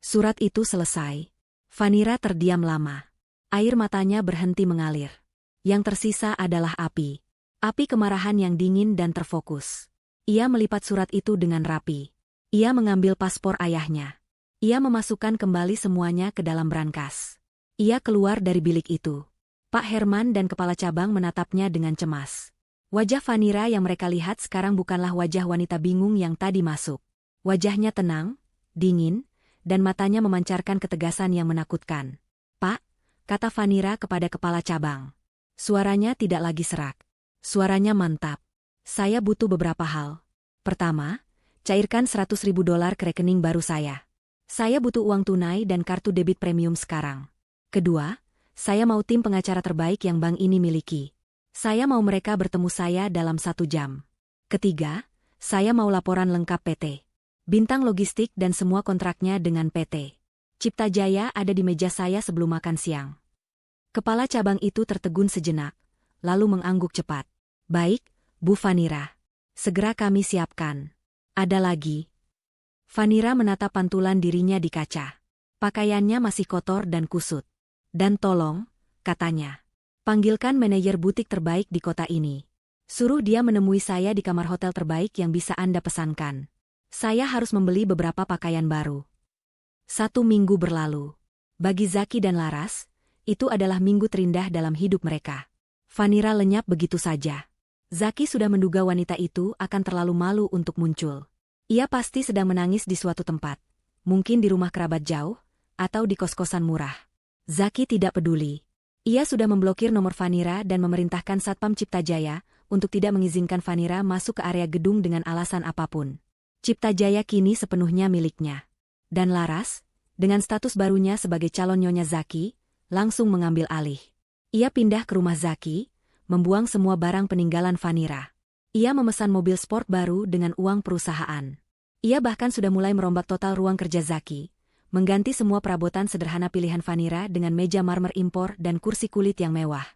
Surat itu selesai. Vanira terdiam lama. Air matanya berhenti mengalir. Yang tersisa adalah api. Api kemarahan yang dingin dan terfokus. Ia melipat surat itu dengan rapi. Ia mengambil paspor ayahnya. Ia memasukkan kembali semuanya ke dalam brankas. Ia keluar dari bilik itu. Pak Herman dan kepala cabang menatapnya dengan cemas. Wajah Vanira yang mereka lihat sekarang bukanlah wajah wanita bingung yang tadi masuk. Wajahnya tenang, dingin, dan matanya memancarkan ketegasan yang menakutkan. Pak, kata Vanira kepada kepala cabang. Suaranya tidak lagi serak. Suaranya mantap. Saya butuh beberapa hal. Pertama, cairkan $100.000 ke rekening baru saya. Saya butuh uang tunai dan kartu debit premium sekarang. Kedua, saya mau tim pengacara terbaik yang bank ini miliki. Saya mau mereka bertemu saya dalam 1 jam. Ketiga, saya mau laporan lengkap PT Bintang Logistik dan semua kontraknya dengan PT Cipta Jaya ada di meja saya sebelum makan siang. Kepala cabang itu tertegun sejenak, lalu mengangguk cepat. Baik, Bu Vanira. Segera kami siapkan. Ada lagi. Vanira menatap pantulan dirinya di kaca. Pakaiannya masih kotor dan kusut. Dan tolong, katanya, panggilkan manajer butik terbaik di kota ini. Suruh dia menemui saya di kamar hotel terbaik yang bisa Anda pesankan. Saya harus membeli beberapa pakaian baru. 1 minggu berlalu. Bagi Zaki dan Laras, itu adalah minggu terindah dalam hidup mereka. Vanira lenyap begitu saja. Zaki sudah menduga wanita itu akan terlalu malu untuk muncul. Ia pasti sedang menangis di suatu tempat. Mungkin di rumah kerabat jauh, atau di kos-kosan murah. Zaki tidak peduli. Ia sudah memblokir nomor Vanira dan memerintahkan Satpam Cipta Jaya untuk tidak mengizinkan Vanira masuk ke area gedung dengan alasan apapun. Cipta Jaya kini sepenuhnya miliknya. Dan Laras, dengan status barunya sebagai calon nyonya Zaki, langsung mengambil alih. Ia pindah ke rumah Zaki, membuang semua barang peninggalan Vanira. Ia memesan mobil sport baru dengan uang perusahaan. Ia bahkan sudah mulai merombak total ruang kerja Zaki, mengganti semua perabotan sederhana pilihan Vanira dengan meja marmer impor dan kursi kulit yang mewah.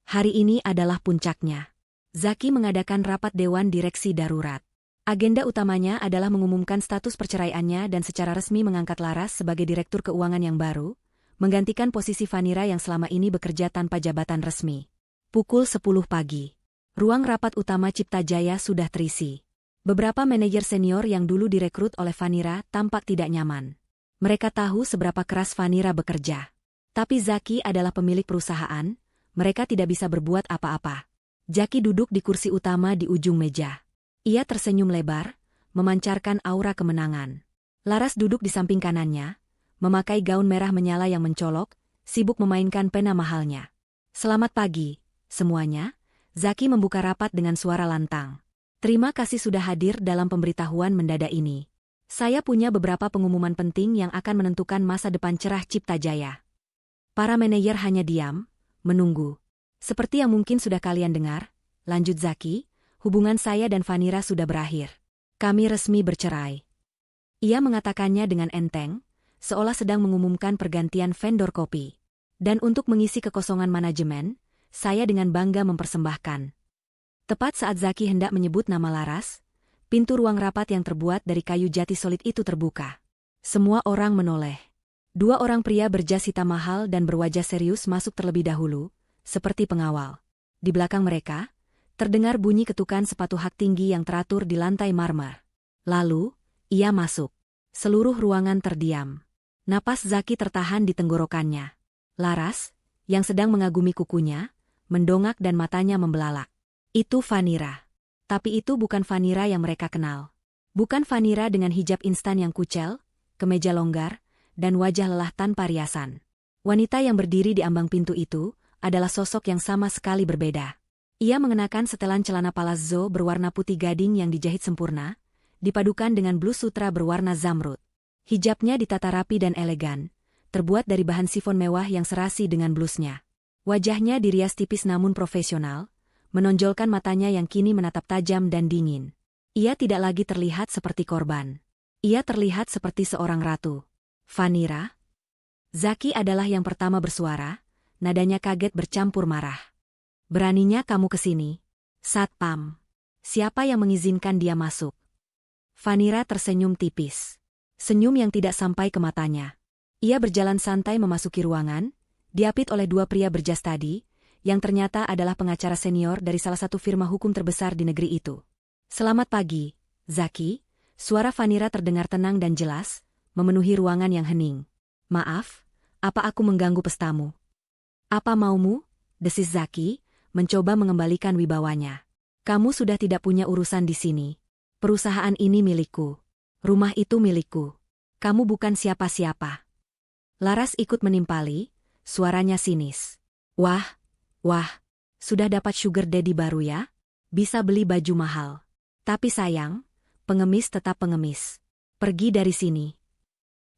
Hari ini adalah puncaknya. Zaki mengadakan rapat dewan direksi darurat. Agenda utamanya adalah mengumumkan status perceraiannya dan secara resmi mengangkat Laras sebagai direktur keuangan yang baru, menggantikan posisi Vanira yang selama ini bekerja tanpa jabatan resmi. Pukul 10 pagi. Ruang rapat utama Cipta Jaya sudah terisi. Beberapa manajer senior yang dulu direkrut oleh Vanira tampak tidak nyaman. Mereka tahu seberapa keras Vanira bekerja. Tapi Zaki adalah pemilik perusahaan, mereka tidak bisa berbuat apa-apa. Zaki duduk di kursi utama di ujung meja. Ia tersenyum lebar, memancarkan aura kemenangan. Laras duduk di samping kanannya, memakai gaun merah menyala yang mencolok, sibuk memainkan pena mahalnya. Selamat pagi, semuanya. Zaki membuka rapat dengan suara lantang. Terima kasih sudah hadir dalam pemberitahuan mendadak ini. Saya punya beberapa pengumuman penting yang akan menentukan masa depan cerah Cipta Jaya. Para manajer hanya diam, menunggu. Seperti yang mungkin sudah kalian dengar, lanjut Zaki, hubungan saya dan Vanira sudah berakhir. Kami resmi bercerai. Ia mengatakannya dengan enteng, seolah sedang mengumumkan pergantian vendor kopi. Dan untuk mengisi kekosongan manajemen, saya dengan bangga mempersembahkan. Tepat saat Zaki hendak menyebut nama Laras, pintu ruang rapat yang terbuat dari kayu jati solid itu terbuka. Semua orang menoleh. Dua orang pria berjas hitam mahal dan berwajah serius masuk terlebih dahulu, seperti pengawal. Di belakang mereka, terdengar bunyi ketukan sepatu hak tinggi yang teratur di lantai marmer. Lalu, ia masuk. Seluruh ruangan terdiam. Napas Zaki tertahan di tenggorokannya. Laras, yang sedang mengagumi kukunya, mendongak dan matanya membelalak. Itu Vanira. Tapi itu bukan Vanira yang mereka kenal. Bukan Vanira dengan hijab instan yang kucel, kemeja longgar, dan wajah lelah tanpa riasan. Wanita yang berdiri di ambang pintu itu adalah sosok yang sama sekali berbeda. Ia mengenakan setelan celana palazzo berwarna putih gading yang dijahit sempurna, dipadukan dengan blus sutra berwarna zamrud. Hijabnya ditata rapi dan elegan, terbuat dari bahan sifon mewah yang serasi dengan blusnya. Wajahnya dirias tipis namun profesional, menonjolkan matanya yang kini menatap tajam dan dingin. Ia tidak lagi terlihat seperti korban. Ia terlihat seperti seorang ratu. Vanira? Zaki adalah yang pertama bersuara, nadanya kaget bercampur marah. Beraninya kamu kesini? Satpam. Siapa yang mengizinkan dia masuk? Vanira tersenyum tipis. Senyum yang tidak sampai ke matanya. Ia berjalan santai memasuki ruangan, diapit oleh dua pria berjas tadi, yang ternyata adalah pengacara senior dari salah satu firma hukum terbesar di negeri itu. Selamat pagi, Zaki. Suara Vanira terdengar tenang dan jelas, memenuhi ruangan yang hening. Maaf, apa aku mengganggu pestamu? Apa maumu? Desis Zaki, mencoba mengembalikan wibawanya. Kamu sudah tidak punya urusan di sini. Perusahaan ini milikku. Rumah itu milikku. Kamu bukan siapa-siapa. Laras ikut menimpali, suaranya sinis. Wah, sudah dapat sugar daddy baru ya? Bisa beli baju mahal. Tapi sayang, pengemis tetap pengemis. Pergi dari sini.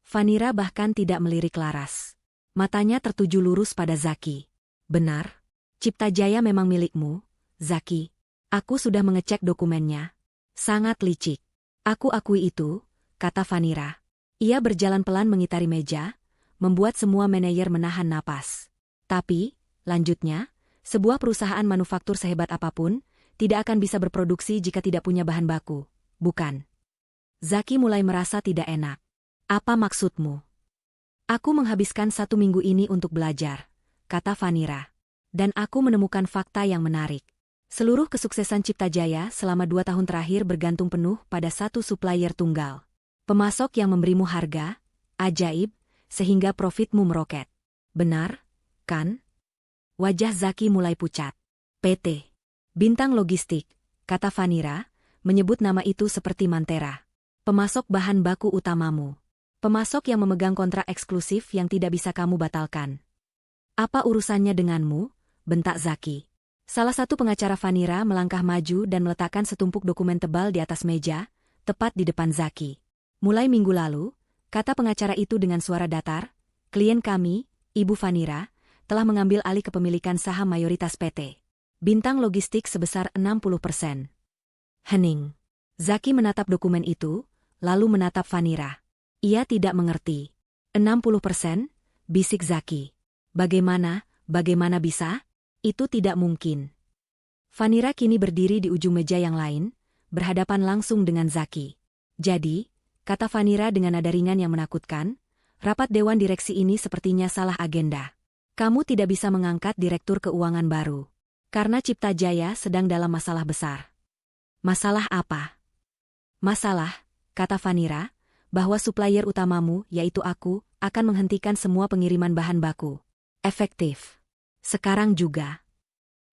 Vanira bahkan tidak melirik Laras. Matanya tertuju lurus pada Zaki. Benar, Cipta Jaya memang milikmu, Zaki. Aku sudah mengecek dokumennya. Sangat licik. Aku akui itu, kata Vanira. Ia berjalan pelan mengitari meja, membuat semua manajer menahan napas. Tapi, lanjutnya, sebuah perusahaan manufaktur sehebat apapun, tidak akan bisa berproduksi jika tidak punya bahan baku, bukan? Zaki mulai merasa tidak enak. Apa maksudmu? Aku menghabiskan 1 minggu ini untuk belajar, kata Vanira. Dan aku menemukan fakta yang menarik. Seluruh kesuksesan Cipta Jaya selama 2 tahun terakhir bergantung penuh pada satu supplier tunggal. Pemasok yang memberimu harga, ajaib, sehingga profitmu meroket. Benar, kan? Wajah Zaki mulai pucat. PT. Bintang Logistik, kata Vanira, menyebut nama itu seperti mantera. Pemasok bahan baku utamamu. Pemasok yang memegang kontrak eksklusif yang tidak bisa kamu batalkan. Apa urusannya denganmu? Bentak Zaki. Salah satu pengacara Vanira melangkah maju dan meletakkan setumpuk dokumen tebal di atas meja, tepat di depan Zaki. Mulai minggu lalu, kata pengacara itu dengan suara datar, klien kami, Ibu Vanira, telah mengambil alih kepemilikan saham mayoritas PT. Bintang Logistik sebesar 60%. Hening. Zaki menatap dokumen itu, lalu menatap Vanira. Ia tidak mengerti. 60%? Bisik Zaki. Bagaimana bisa? Itu tidak mungkin. Vanira kini berdiri di ujung meja yang lain, berhadapan langsung dengan Zaki. Jadi, kata Vanira dengan nada ringan yang menakutkan, rapat dewan direksi ini sepertinya salah agenda. Kamu tidak bisa mengangkat direktur keuangan baru. Karena Cipta Jaya sedang dalam masalah besar. Masalah apa? Masalah, kata Vanira, bahwa supplier utamamu, yaitu aku, akan menghentikan semua pengiriman bahan baku. Efektif. Sekarang juga.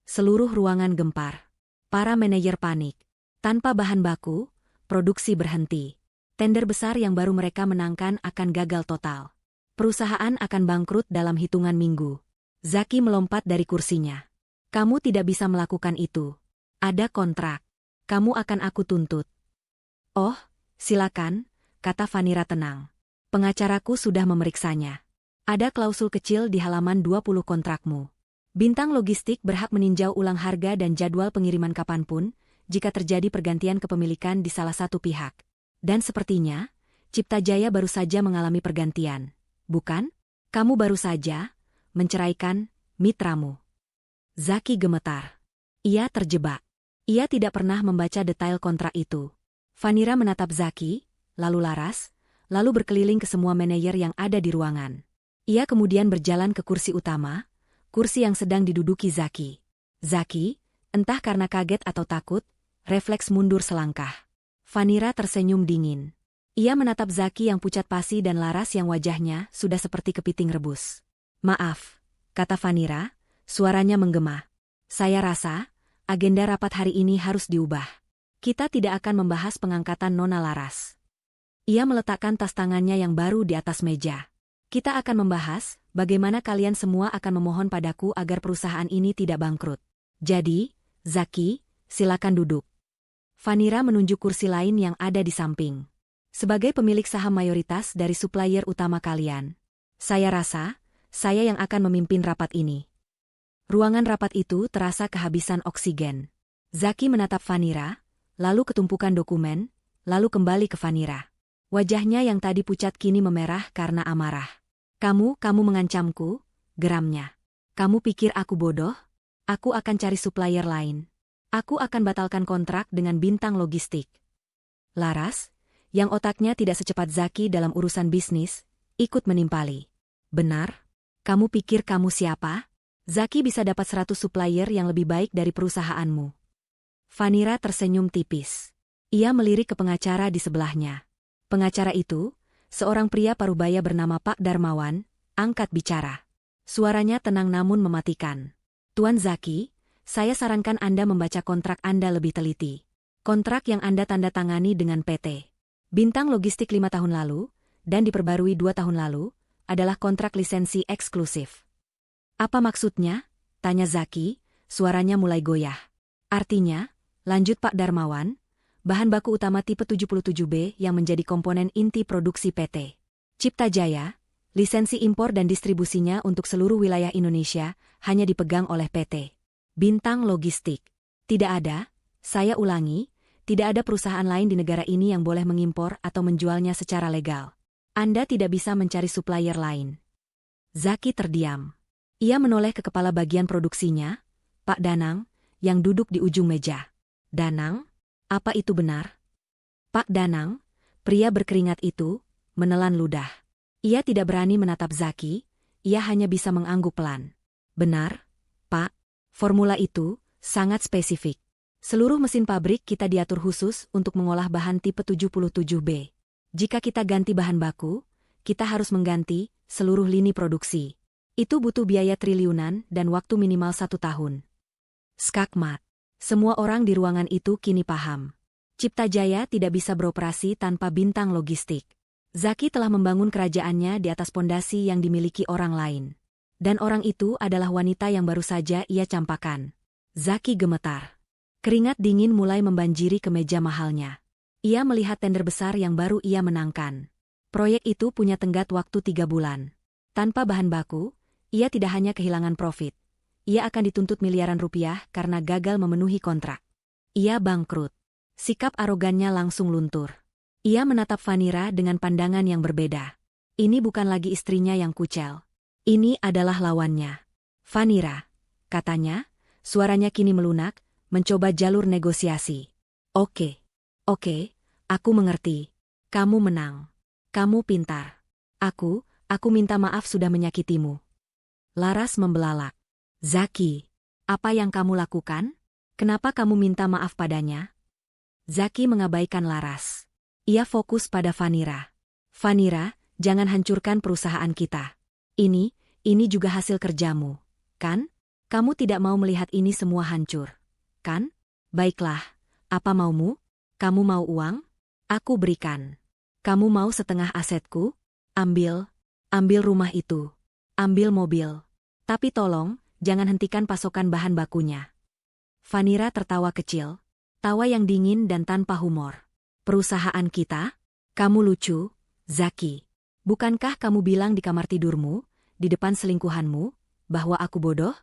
Seluruh ruangan gempar. Para manajer panik. Tanpa bahan baku, produksi berhenti. Tender besar yang baru mereka menangkan akan gagal total. Perusahaan akan bangkrut dalam hitungan minggu. Zaki melompat dari kursinya. Kamu tidak bisa melakukan itu. Ada kontrak. Kamu akan aku tuntut. Oh, silakan, kata Vanira tenang. Pengacaraku sudah memeriksanya. Ada klausul kecil di halaman 20 kontrakmu. Bintang Logistik berhak meninjau ulang harga dan jadwal pengiriman kapanpun, jika terjadi pergantian kepemilikan di salah satu pihak. Dan sepertinya, Cipta Jaya baru saja mengalami pergantian. Bukan? Kamu baru saja menceraikan mitramu. Zaki gemetar. Ia terjebak. Ia tidak pernah membaca detail kontrak itu. Vanira menatap Zaki, lalu laras, lalu berkeliling ke semua manajer yang ada di ruangan. Ia kemudian berjalan ke kursi utama, kursi yang sedang diduduki Zaki. Zaki, entah karena kaget atau takut, refleks mundur selangkah. Vanira tersenyum dingin. Ia menatap Zaki yang pucat pasi dan laras yang wajahnya sudah seperti kepiting rebus. Maaf, kata Vanira, suaranya menggema. Saya rasa, agenda rapat hari ini harus diubah. Kita tidak akan membahas pengangkatan Nona Laras. Ia meletakkan tas tangannya yang baru di atas meja. Kita akan membahas bagaimana kalian semua akan memohon padaku agar perusahaan ini tidak bangkrut. Jadi, Zaki, silakan duduk. Vanira menunjuk kursi lain yang ada di samping. Sebagai pemilik saham mayoritas dari supplier utama kalian, saya rasa, saya yang akan memimpin rapat ini. Ruangan rapat itu terasa kehabisan oksigen. Zaki menatap Vanira, lalu ketumpukan dokumen, lalu kembali ke Vanira. Wajahnya yang tadi pucat kini memerah karena amarah. Kamu mengancamku, geramnya. Kamu pikir aku bodoh? Aku akan cari supplier lain. Aku akan batalkan kontrak dengan Bintang Logistik. Laras, yang otaknya tidak secepat Zaki dalam urusan bisnis, ikut menimpali. Benar? Kamu pikir kamu siapa? Zaki bisa dapat 100 supplier yang lebih baik dari perusahaanmu. Vanira tersenyum tipis. Ia melirik ke pengacara di sebelahnya. Pengacara itu, seorang pria parubaya bernama Pak Darmawan, angkat bicara. Suaranya tenang namun mematikan. Tuan Zaki, saya sarankan Anda membaca kontrak Anda lebih teliti. Kontrak yang Anda tanda tangani dengan PT Bintang Logistik 5 tahun lalu, dan diperbarui 2 tahun lalu, adalah kontrak lisensi eksklusif. Apa maksudnya? Tanya Zaki, suaranya mulai goyah. Artinya, lanjut Pak Darmawan, bahan baku utama tipe 77B yang menjadi komponen inti produksi PT Cipta Jaya, lisensi impor dan distribusinya untuk seluruh wilayah Indonesia, hanya dipegang oleh PT Bintang Logistik. Tidak ada, saya ulangi, tidak ada perusahaan lain di negara ini yang boleh mengimpor atau menjualnya secara legal. Anda tidak bisa mencari supplier lain. Zaki terdiam. Ia menoleh ke kepala bagian produksinya, Pak Danang, yang duduk di ujung meja. Danang? Apa itu benar? Pak Danang, pria berkeringat itu, menelan ludah. Ia tidak berani menatap Zaki, ia hanya bisa mengangguk pelan. Benar, Pak. Formula itu sangat spesifik. Seluruh mesin pabrik kita diatur khusus untuk mengolah bahan tipe 77B. Jika kita ganti bahan baku, kita harus mengganti seluruh lini produksi. Itu butuh biaya triliunan dan waktu minimal 1 tahun. Skakmat. Semua orang di ruangan itu kini paham. Cipta Jaya tidak bisa beroperasi tanpa Bintang Logistik. Zaki telah membangun kerajaannya di atas pondasi yang dimiliki orang lain. Dan orang itu adalah wanita yang baru saja ia campakan. Zaki gemetar. Keringat dingin mulai membanjiri ke meja mahalnya. Ia melihat tender besar yang baru ia menangkan. Proyek itu punya tenggat waktu 3 bulan. Tanpa bahan baku, ia tidak hanya kehilangan profit. Ia akan dituntut miliaran rupiah karena gagal memenuhi kontrak. Ia bangkrut. Sikap arogannya langsung luntur. Ia menatap Vanira dengan pandangan yang berbeda. Ini bukan lagi istrinya yang kucel. Ini adalah lawannya. Vanira, katanya, suaranya kini melunak, mencoba jalur negosiasi. Oke, aku mengerti. Kamu menang. Kamu pintar. Aku minta maaf sudah menyakitimu. Laras membelalak. Zaki, apa yang kamu lakukan? Kenapa kamu minta maaf padanya? Zaki mengabaikan Laras. Ia fokus pada Vanira. Vanira, jangan hancurkan perusahaan kita. Ini juga hasil kerjamu, kan? Kamu tidak mau melihat ini semua hancur, kan? Baiklah, apa maumu? Kamu mau uang? Aku berikan. Kamu mau setengah asetku? Ambil. Ambil rumah itu. Ambil mobil. Tapi tolong, jangan hentikan pasokan bahan bakunya. Vanira tertawa kecil. Tawa yang dingin dan tanpa humor. Perusahaan kita? Kamu lucu, Zaki. Bukankah kamu bilang di kamar tidurmu, di depan selingkuhanmu, bahwa aku bodoh?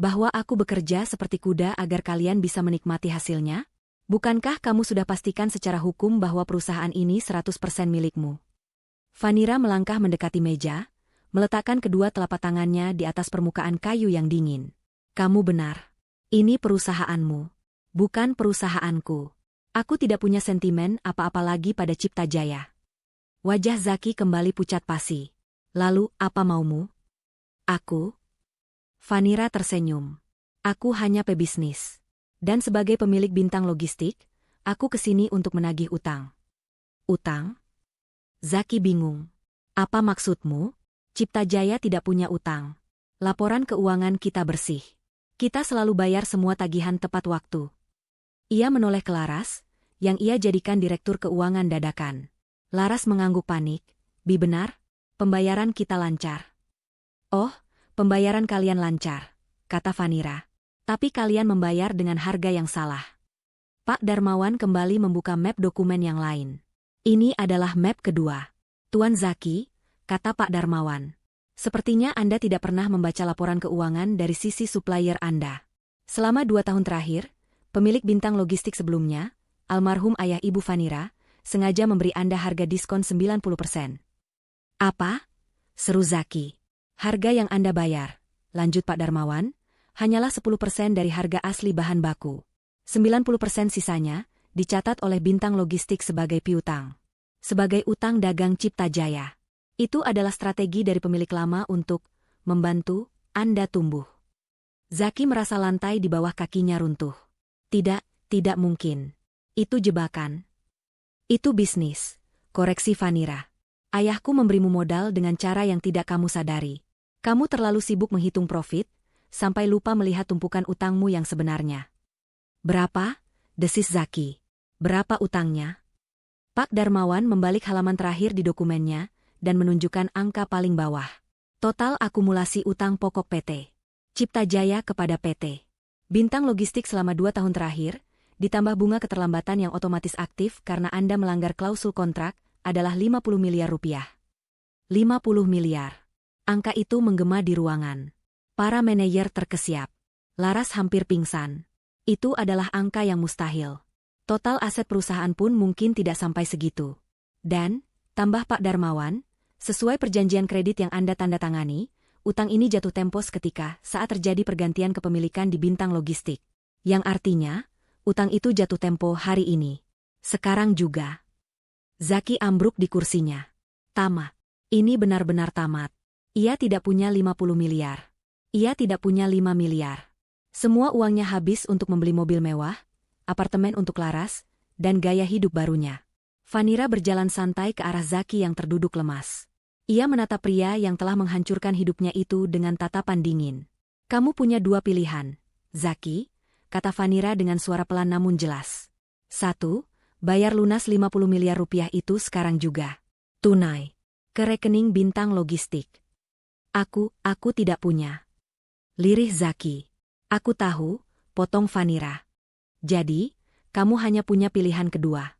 Bahwa aku bekerja seperti kuda agar kalian bisa menikmati hasilnya? Bukankah kamu sudah pastikan secara hukum bahwa perusahaan ini 100% milikmu? Vanira melangkah mendekati meja, meletakkan kedua telapak tangannya di atas permukaan kayu yang dingin. Kamu benar. Ini perusahaanmu. Bukan perusahaanku. Aku tidak punya sentimen apa-apa lagi pada Cipta Jaya. Wajah Zaki kembali pucat pasi. Lalu, apa maumu? Aku? Vanira tersenyum. Aku hanya pebisnis. Dan sebagai pemilik Bintang Logistik, aku kesini untuk menagih utang. Utang? Zaki bingung. Apa maksudmu? Cipta Jaya tidak punya utang. Laporan keuangan kita bersih. Kita selalu bayar semua tagihan tepat waktu. Ia menoleh ke Laras, yang ia jadikan direktur keuangan dadakan. Laras mengangguk panik. Bi benar, pembayaran kita lancar. Oh, pembayaran kalian lancar, kata Vanira. Tapi kalian membayar dengan harga yang salah. Pak Darmawan kembali membuka map dokumen yang lain. Ini adalah map kedua. Tuan Zaki, kata Pak Darmawan. Sepertinya Anda tidak pernah membaca laporan keuangan dari sisi supplier Anda. Selama 2 tahun terakhir, pemilik Bintang Logistik sebelumnya, almarhum ayah Ibu Vanira, sengaja memberi Anda harga diskon 90%. Apa? Seru Zaki. Harga yang Anda bayar, lanjut Pak Darmawan, hanyalah 10% dari harga asli bahan baku. 90% sisanya dicatat oleh Bintang Logistik sebagai piutang. Sebagai utang dagang Cipta Jaya. Itu adalah strategi dari pemilik lama untuk membantu Anda tumbuh. Zaki merasa lantai di bawah kakinya runtuh. Tidak mungkin. Itu jebakan. Itu bisnis, koreksi Vanira. Ayahku memberimu modal dengan cara yang tidak kamu sadari. Kamu terlalu sibuk menghitung profit, sampai lupa melihat tumpukan utangmu yang sebenarnya. Berapa? Desis Zaki. Berapa utangnya? Pak Darmawan membalik halaman terakhir di dokumennya, dan menunjukkan angka paling bawah. Total akumulasi utang pokok PT. Cipta Jaya kepada PT. Bintang Logistik selama 2 tahun terakhir, ditambah bunga keterlambatan yang otomatis aktif karena Anda melanggar klausul kontrak, adalah 50 miliar rupiah. 50 miliar. Angka itu menggema di ruangan. Para manajer terkesiap. Laras hampir pingsan. Itu adalah angka yang mustahil. Total aset perusahaan pun mungkin tidak sampai segitu. Dan, tambah Pak Darmawan, sesuai perjanjian kredit yang Anda tanda tangani, utang ini jatuh tempo seketika saat terjadi pergantian kepemilikan di Bintang Logistik. Yang artinya, utang itu jatuh tempo hari ini. Sekarang juga. Zaki ambruk di kursinya. Tamat. Ini benar-benar tamat. Ia tidak punya 50 miliar. Ia tidak punya 5 miliar. Semua uangnya habis untuk membeli mobil mewah, apartemen untuk Laras, dan gaya hidup barunya. Vanira berjalan santai ke arah Zaki yang terduduk lemas. Ia menatap pria yang telah menghancurkan hidupnya itu dengan tatapan dingin. Kamu punya 2 pilihan, Zaki, kata Vanira dengan suara pelan namun jelas. 1. Bayar lunas 50 miliar rupiah itu sekarang juga. Tunai. Ke rekening Bintang Logistik. Aku tidak punya. Lirih Zaki. Aku tahu, potong Vanira. Jadi, kamu hanya punya pilihan kedua.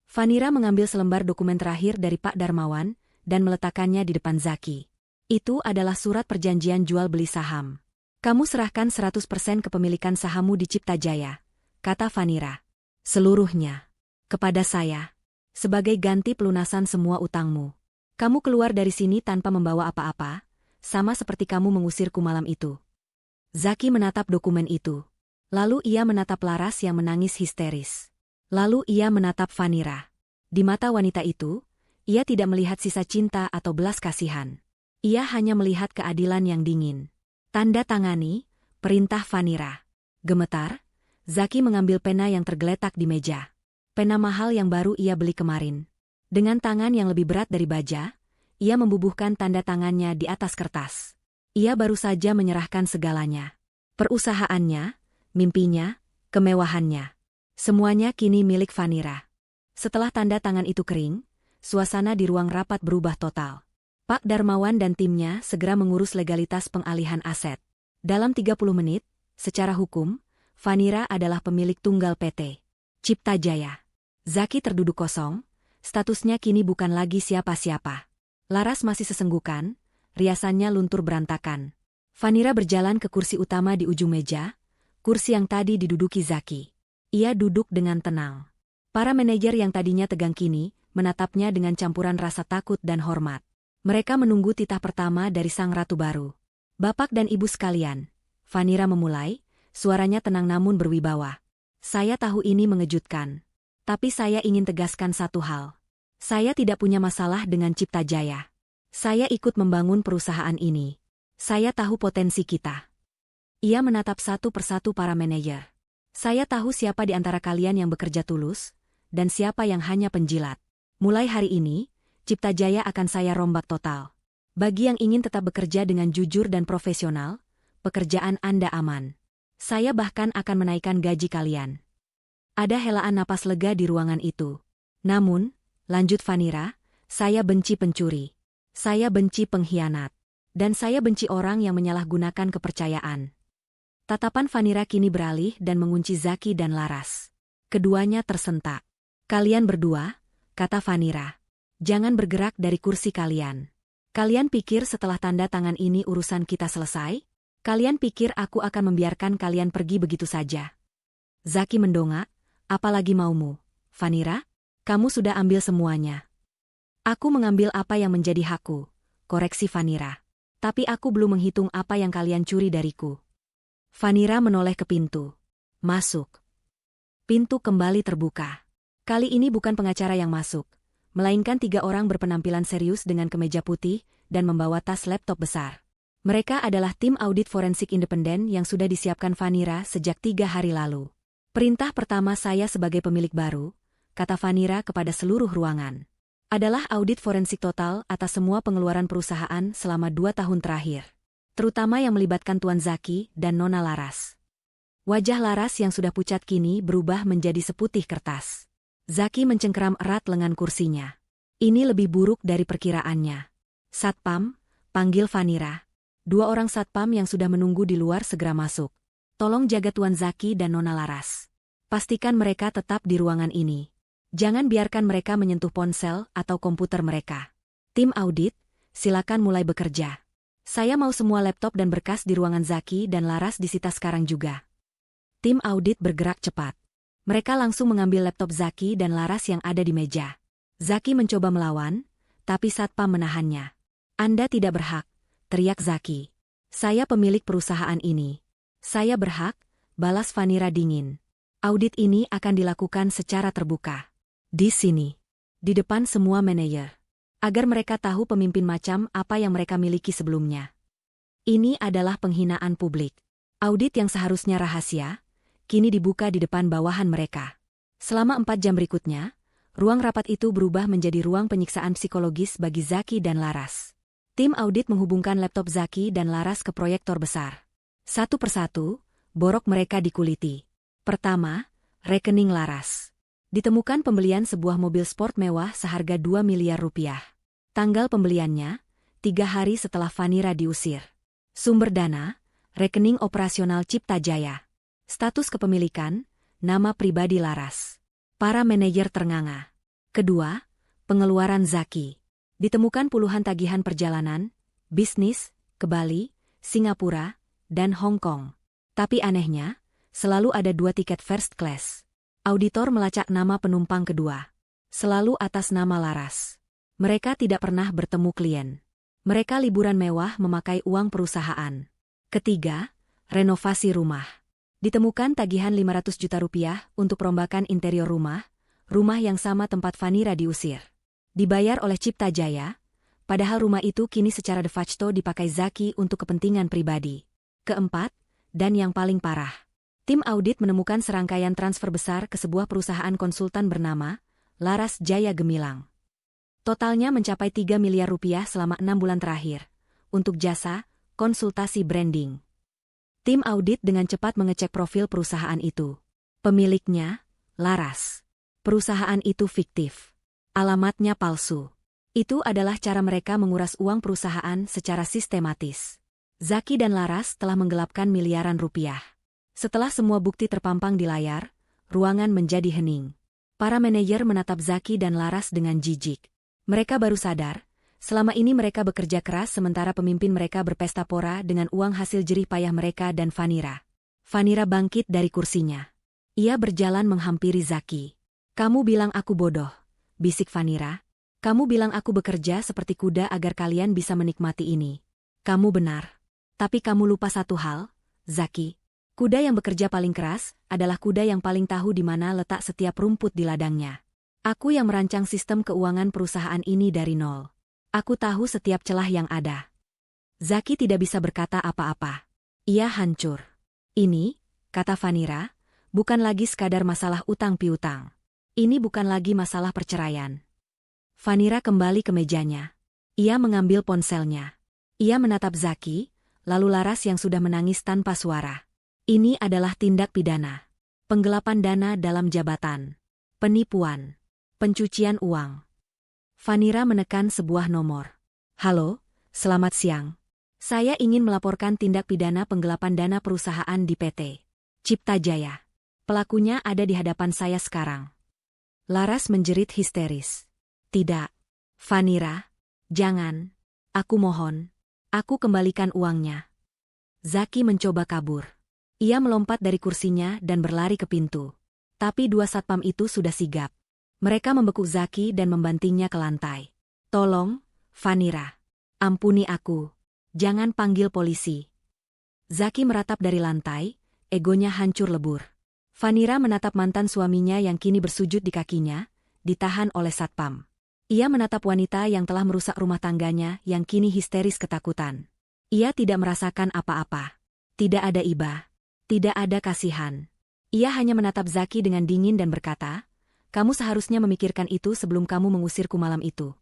Vanira mengambil selembar dokumen terakhir dari Pak Darmawan, dan meletakkannya di depan Zaki. Itu adalah surat perjanjian jual-beli saham. Kamu serahkan 100% kepemilikan sahammu di Cipta Jaya, kata Vanira. Seluruhnya. Kepada saya. Sebagai ganti pelunasan semua utangmu. Kamu keluar dari sini tanpa membawa apa-apa, sama seperti kamu mengusirku malam itu. Zaki menatap dokumen itu. Lalu ia menatap Laras yang menangis histeris. Lalu ia menatap Vanira. Di mata wanita itu, ia tidak melihat sisa cinta atau belas kasihan. Ia hanya melihat keadilan yang dingin. Tanda tangani, perintah Vanira. Gemetar, Zaki mengambil pena yang tergeletak di meja. Pena mahal yang baru ia beli kemarin. Dengan tangan yang lebih berat dari baja, ia membubuhkan tanda tangannya di atas kertas. Ia baru saja menyerahkan segalanya. Perusahaannya, mimpinya, kemewahannya. Semuanya kini milik Vanira. Setelah tanda tangan itu kering, suasana di ruang rapat berubah total. Pak Darmawan dan timnya segera mengurus legalitas pengalihan aset. Dalam 30 menit, secara hukum, Vanira adalah pemilik tunggal PT Cipta Jaya. Zaki terduduk kosong, statusnya kini bukan lagi siapa-siapa. Laras masih sesenggukan, riasannya luntur berantakan. Vanira berjalan ke kursi utama di ujung meja, kursi yang tadi diduduki Zaki. Ia duduk dengan tenang. Para manajer yang tadinya tegang kini, menatapnya dengan campuran rasa takut dan hormat. Mereka menunggu titah pertama dari sang ratu baru. Bapak dan ibu sekalian, Vanira memulai, suaranya tenang namun berwibawa. Saya tahu ini mengejutkan. Tapi saya ingin tegaskan satu hal. Saya tidak punya masalah dengan Cipta Jaya. Saya ikut membangun perusahaan ini. Saya tahu potensi kita. Ia menatap satu persatu para manajer. Saya tahu siapa di antara kalian yang bekerja tulus, dan siapa yang hanya penjilat. Mulai hari ini, Cipta Jaya akan saya rombak total. Bagi yang ingin tetap bekerja dengan jujur dan profesional, pekerjaan Anda aman. Saya bahkan akan menaikkan gaji kalian. Ada helaan napas lega di ruangan itu. Namun, lanjut Vanira, saya benci pencuri. Saya benci pengkhianat. Dan saya benci orang yang menyalahgunakan kepercayaan. Tatapan Vanira kini beralih dan mengunci Zaki dan Laras. Keduanya tersentak. Kalian berdua, kata Vanira. Jangan bergerak dari kursi kalian. Kalian pikir setelah tanda tangan ini urusan kita selesai? Kalian pikir aku akan membiarkan kalian pergi begitu saja? Zaki mendongak, apalagi maumu, Vanira? Kamu sudah ambil semuanya. Aku mengambil apa yang menjadi hakku, koreksi Vanira. Tapi aku belum menghitung apa yang kalian curi dariku. Vanira menoleh ke pintu. Masuk. Pintu kembali terbuka. Kali ini bukan pengacara yang masuk, melainkan 3 orang berpenampilan serius dengan kemeja putih dan membawa tas laptop besar. Mereka adalah tim audit forensik independen yang sudah disiapkan Vanira sejak 3 hari lalu. Perintah pertama saya sebagai pemilik baru, kata Vanira kepada seluruh ruangan, adalah audit forensik total atas semua pengeluaran perusahaan selama 2 tahun terakhir. Terutama yang melibatkan Tuan Zaki dan Nona Laras. Wajah Laras yang sudah pucat kini berubah menjadi seputih kertas. Zaki mencengkeram erat lengan kursinya. Ini lebih buruk dari perkiraannya. Satpam, panggil Vanira. 2 orang satpam yang sudah menunggu di luar segera masuk. Tolong jaga Tuan Zaki dan Nona Laras. Pastikan mereka tetap di ruangan ini. Jangan biarkan mereka menyentuh ponsel atau komputer mereka. Tim audit, silakan mulai bekerja. Saya mau semua laptop dan berkas di ruangan Zaki dan Laras disita sekarang juga. Tim audit bergerak cepat. Mereka langsung mengambil laptop Zaki dan Laras yang ada di meja. Zaki mencoba melawan, tapi satpam menahannya. Anda tidak berhak, teriak Zaki. Saya pemilik perusahaan ini. Saya berhak, balas Vanira dingin. Audit ini akan dilakukan secara terbuka. Di sini. Di depan semua manajer. Agar mereka tahu pemimpin macam apa yang mereka miliki sebelumnya. Ini adalah penghinaan publik. Audit yang seharusnya rahasia, kini dibuka di depan bawahan mereka. Selama 4 jam berikutnya, ruang rapat itu berubah menjadi ruang penyiksaan psikologis bagi Zaki dan Laras. Tim audit menghubungkan laptop Zaki dan Laras ke proyektor besar. Satu persatu, borok mereka dikuliti. Pertama, rekening Laras. Ditemukan pembelian sebuah mobil sport mewah seharga 2 miliar rupiah. Tanggal pembeliannya, 3 hari setelah Vanira diusir. Sumber dana, rekening operasional Cipta Jaya. Status kepemilikan, nama pribadi Laras. Para manajer ternganga. Kedua, pengeluaran Zaki. Ditemukan puluhan tagihan perjalanan, bisnis, ke Bali, Singapura, dan Hong Kong. Tapi anehnya, selalu ada 2 tiket first class. Auditor melacak nama penumpang kedua. Selalu atas nama Laras. Mereka tidak pernah bertemu klien. Mereka liburan mewah memakai uang perusahaan. Ketiga, renovasi rumah. Ditemukan tagihan 500 juta rupiah untuk perombakan interior rumah yang sama tempat Vanira diusir. Dibayar oleh Cipta Jaya, padahal rumah itu kini secara de facto dipakai Zaki untuk kepentingan pribadi. Keempat, dan yang paling parah. Tim audit menemukan serangkaian transfer besar ke sebuah perusahaan konsultan bernama Laras Jaya Gemilang. Totalnya mencapai 3 miliar rupiah selama 6 bulan terakhir, untuk jasa konsultasi branding. Tim audit dengan cepat mengecek profil perusahaan itu. Pemiliknya, Laras. Perusahaan itu fiktif. Alamatnya palsu. Itu adalah cara mereka menguras uang perusahaan secara sistematis. Zaki dan Laras telah menggelapkan miliaran rupiah. Setelah semua bukti terpampang di layar, ruangan menjadi hening. Para manajer menatap Zaki dan Laras dengan jijik. Mereka baru sadar, selama ini mereka bekerja keras sementara pemimpin mereka berpesta pora dengan uang hasil jerih payah mereka dan Vanira. Vanira bangkit dari kursinya. Ia berjalan menghampiri Zaki. "Kamu bilang aku bodoh," bisik Vanira. "Kamu bilang aku bekerja seperti kuda agar kalian bisa menikmati ini. Kamu benar. Tapi kamu lupa satu hal, Zaki. Kuda yang bekerja paling keras adalah kuda yang paling tahu di mana letak setiap rumput di ladangnya. Aku yang merancang sistem keuangan perusahaan ini dari nol. Aku tahu setiap celah yang ada." Zaki tidak bisa berkata apa-apa. Ia hancur. "Ini," kata Vanira, "bukan lagi sekadar masalah utang piutang. Ini bukan lagi masalah perceraian." Vanira kembali ke mejanya. Ia mengambil ponselnya. Ia menatap Zaki, lalu Laras yang sudah menangis tanpa suara. "Ini adalah tindak pidana. Penggelapan dana dalam jabatan. Penipuan. Pencucian uang." Vanira menekan sebuah nomor. "Halo, selamat siang. Saya ingin melaporkan tindak pidana penggelapan dana perusahaan di PT Cipta Jaya. Pelakunya ada di hadapan saya sekarang." Laras menjerit histeris. "Tidak. Vanira, jangan. Aku mohon. Aku kembalikan uangnya." Zaki mencoba kabur. Ia melompat dari kursinya dan berlari ke pintu. Tapi dua satpam itu sudah sigap. Mereka membekuk Zaki dan membantingnya ke lantai. "Tolong, Vanira. Ampuni aku. Jangan panggil polisi." Zaki meratap dari lantai, egonya hancur lebur. Vanira menatap mantan suaminya yang kini bersujud di kakinya, ditahan oleh satpam. Ia menatap wanita yang telah merusak rumah tangganya yang kini histeris ketakutan. Ia tidak merasakan apa-apa. Tidak ada iba. Tidak ada kasihan. Ia hanya menatap Zaki dengan dingin dan berkata, "Kamu seharusnya memikirkan itu sebelum kamu mengusirku malam itu."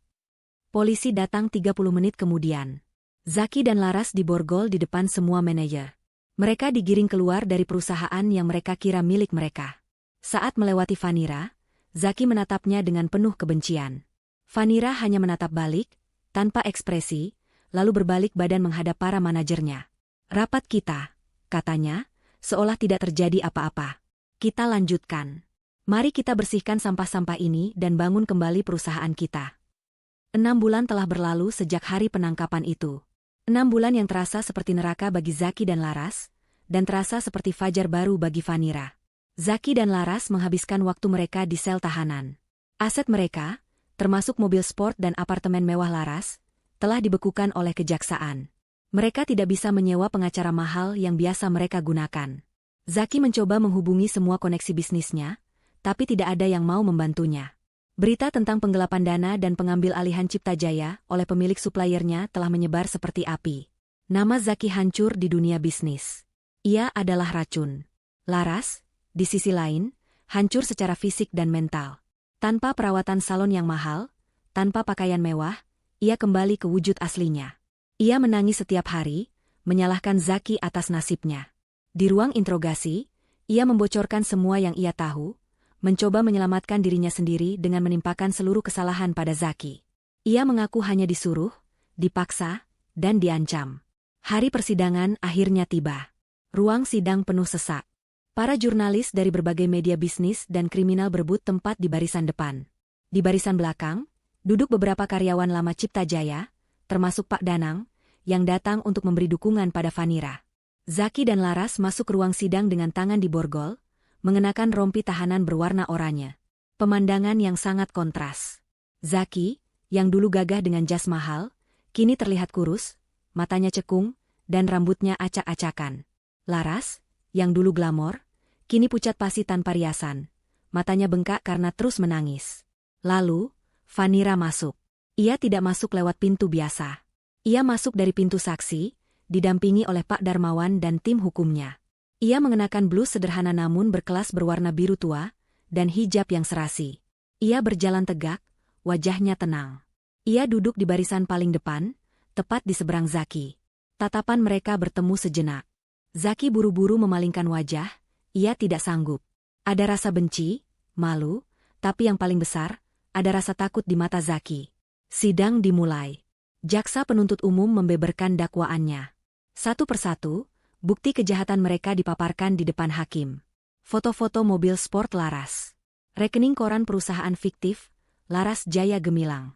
Polisi datang 30 menit kemudian. Zaki dan Laras diborgol di depan semua manajer. Mereka digiring keluar dari perusahaan yang mereka kira milik mereka. Saat melewati Vanira, Zaki menatapnya dengan penuh kebencian. Vanira hanya menatap balik, tanpa ekspresi, lalu berbalik badan menghadap para manajernya. "Rapat kita," katanya, seolah tidak terjadi apa-apa. "Kita lanjutkan. Mari kita bersihkan sampah-sampah ini dan bangun kembali perusahaan kita." 6 bulan telah berlalu sejak hari penangkapan itu. 6 bulan yang terasa seperti neraka bagi Zaki dan Laras, dan terasa seperti fajar baru bagi Vanira. Zaki dan Laras menghabiskan waktu mereka di sel tahanan. Aset mereka, termasuk mobil sport dan apartemen mewah Laras, telah dibekukan oleh kejaksaan. Mereka tidak bisa menyewa pengacara mahal yang biasa mereka gunakan. Zaki mencoba menghubungi semua koneksi bisnisnya, tapi tidak ada yang mau membantunya. Berita tentang penggelapan dana dan pengambil alihan Cipta Jaya oleh pemilik suppliernya telah menyebar seperti api. Nama Zaki hancur di dunia bisnis. Ia adalah racun. Laras, di sisi lain, hancur secara fisik dan mental. Tanpa perawatan salon yang mahal, tanpa pakaian mewah, ia kembali ke wujud aslinya. Ia menangis setiap hari, menyalahkan Zaki atas nasibnya. Di ruang interogasi, ia membocorkan semua yang ia tahu, mencoba menyelamatkan dirinya sendiri dengan menimpakan seluruh kesalahan pada Zaki. Ia mengaku hanya disuruh, dipaksa, dan diancam. Hari persidangan akhirnya tiba. Ruang sidang penuh sesak. Para jurnalis dari berbagai media bisnis dan kriminal berebut tempat di barisan depan. Di barisan belakang, duduk beberapa karyawan lama Cipta Jaya, termasuk Pak Danang, yang datang untuk memberi dukungan pada Vanira. Zaki dan Laras masuk ruang sidang dengan tangan diborgol, mengenakan rompi tahanan berwarna oranye. Pemandangan yang sangat kontras. Zaki, yang dulu gagah dengan jas mahal, kini terlihat kurus, matanya cekung, dan rambutnya acak-acakan. Laras, yang dulu glamor, kini pucat pasi tanpa riasan, matanya bengkak karena terus menangis. Lalu, Vanira masuk. Ia tidak masuk lewat pintu biasa. Ia masuk dari pintu saksi, didampingi oleh Pak Darmawan dan tim hukumnya. Ia mengenakan blus sederhana namun berkelas berwarna biru tua, dan hijab yang serasi. Ia berjalan tegak, wajahnya tenang. Ia duduk di barisan paling depan, tepat di seberang Zaki. Tatapan mereka bertemu sejenak. Zaki buru-buru memalingkan wajah, ia tidak sanggup. Ada rasa benci, malu, tapi yang paling besar, ada rasa takut di mata Zaki. Sidang dimulai. Jaksa penuntut umum membeberkan dakwaannya. Satu persatu, bukti kejahatan mereka dipaparkan di depan hakim. Foto-foto mobil sport Laras. Rekening koran perusahaan fiktif, Laras Jaya Gemilang.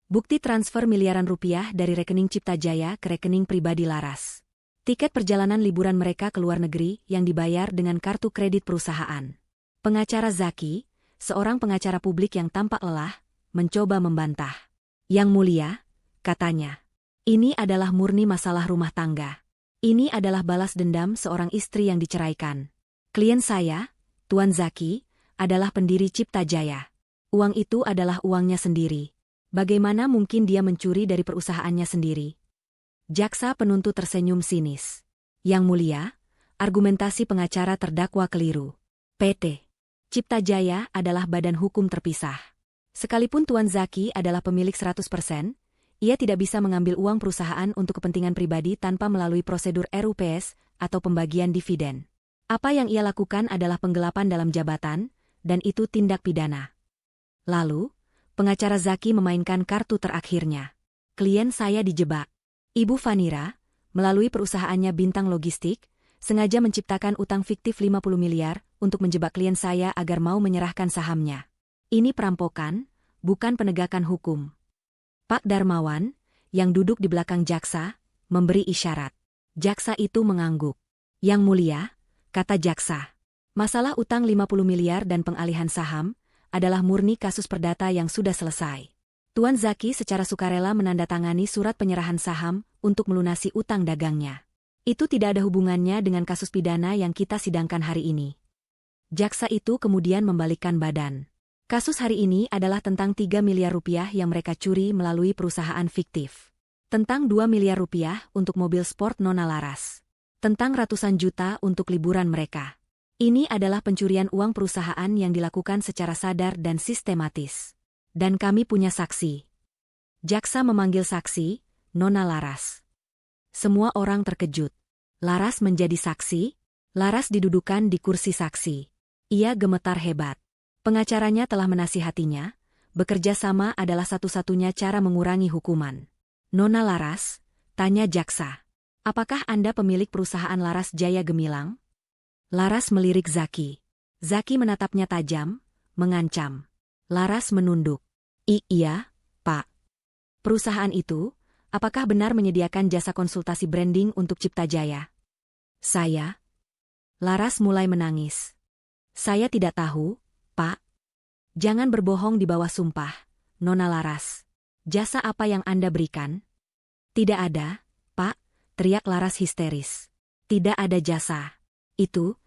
Bukti transfer miliaran rupiah dari rekening Cipta Jaya ke rekening pribadi Laras. Tiket perjalanan liburan mereka ke luar negeri yang dibayar dengan kartu kredit perusahaan. Pengacara Zaki, seorang pengacara publik yang tampak lelah, mencoba membantah. Yang mulia, katanya, ini adalah murni masalah rumah tangga. Ini adalah balas dendam seorang istri yang diceraikan. Klien saya, Tuan Zaki, adalah pendiri Cipta Jaya. Uang itu adalah uangnya sendiri. Bagaimana mungkin dia mencuri dari perusahaannya sendiri? Jaksa penuntut tersenyum sinis. Yang mulia, argumentasi pengacara terdakwa keliru. PT Cipta Jaya adalah badan hukum terpisah. Sekalipun Tuan Zaki adalah pemilik 100%, ia tidak bisa mengambil uang perusahaan untuk kepentingan pribadi tanpa melalui prosedur RUPS atau pembagian dividen. Apa yang ia lakukan adalah penggelapan dalam jabatan, dan itu tindak pidana. Lalu, pengacara Zaki memainkan kartu terakhirnya. Klien saya dijebak. Ibu Fanira, melalui perusahaannya Bintang Logistik, sengaja menciptakan utang fiktif 50 miliar untuk menjebak klien saya agar mau menyerahkan sahamnya. Ini perampokan, bukan penegakan hukum. Pak Darmawan, yang duduk di belakang jaksa, memberi isyarat. Jaksa itu mengangguk. Yang mulia, kata jaksa, masalah utang 50 miliar dan pengalihan saham adalah murni kasus perdata yang sudah selesai. Tuan Zaki secara sukarela menandatangani surat penyerahan saham untuk melunasi utang dagangnya. Itu tidak ada hubungannya dengan kasus pidana yang kita sidangkan hari ini. Jaksa itu kemudian membalikkan badan. Kasus hari ini adalah tentang 3 miliar rupiah yang mereka curi melalui perusahaan fiktif. Tentang 2 miliar rupiah untuk mobil sport Nona Laras. Tentang ratusan juta untuk liburan mereka. Ini adalah pencurian uang perusahaan yang dilakukan secara sadar dan sistematis. Dan kami punya saksi. Jaksa memanggil saksi, Nona Laras. Semua orang terkejut. Laras menjadi saksi? Laras didudukan di kursi saksi. Ia gemetar hebat. Pengacaranya telah menasihatinya, bekerja sama adalah satu-satunya cara mengurangi hukuman. Nona Laras, tanya jaksa. Apakah Anda pemilik perusahaan Laras Jaya Gemilang? Laras melirik Zaki. Zaki menatapnya tajam, mengancam. Laras menunduk. Iya, Pak. Perusahaan itu, apakah benar menyediakan jasa konsultasi branding untuk Cipta Jaya? Saya. Laras mulai menangis. Saya tidak tahu, Pak. Jangan berbohong di bawah sumpah, Nona Laras. Jasa apa yang Anda berikan? Tidak ada, Pak, teriak Laras histeris. Tidak ada jasa. Itu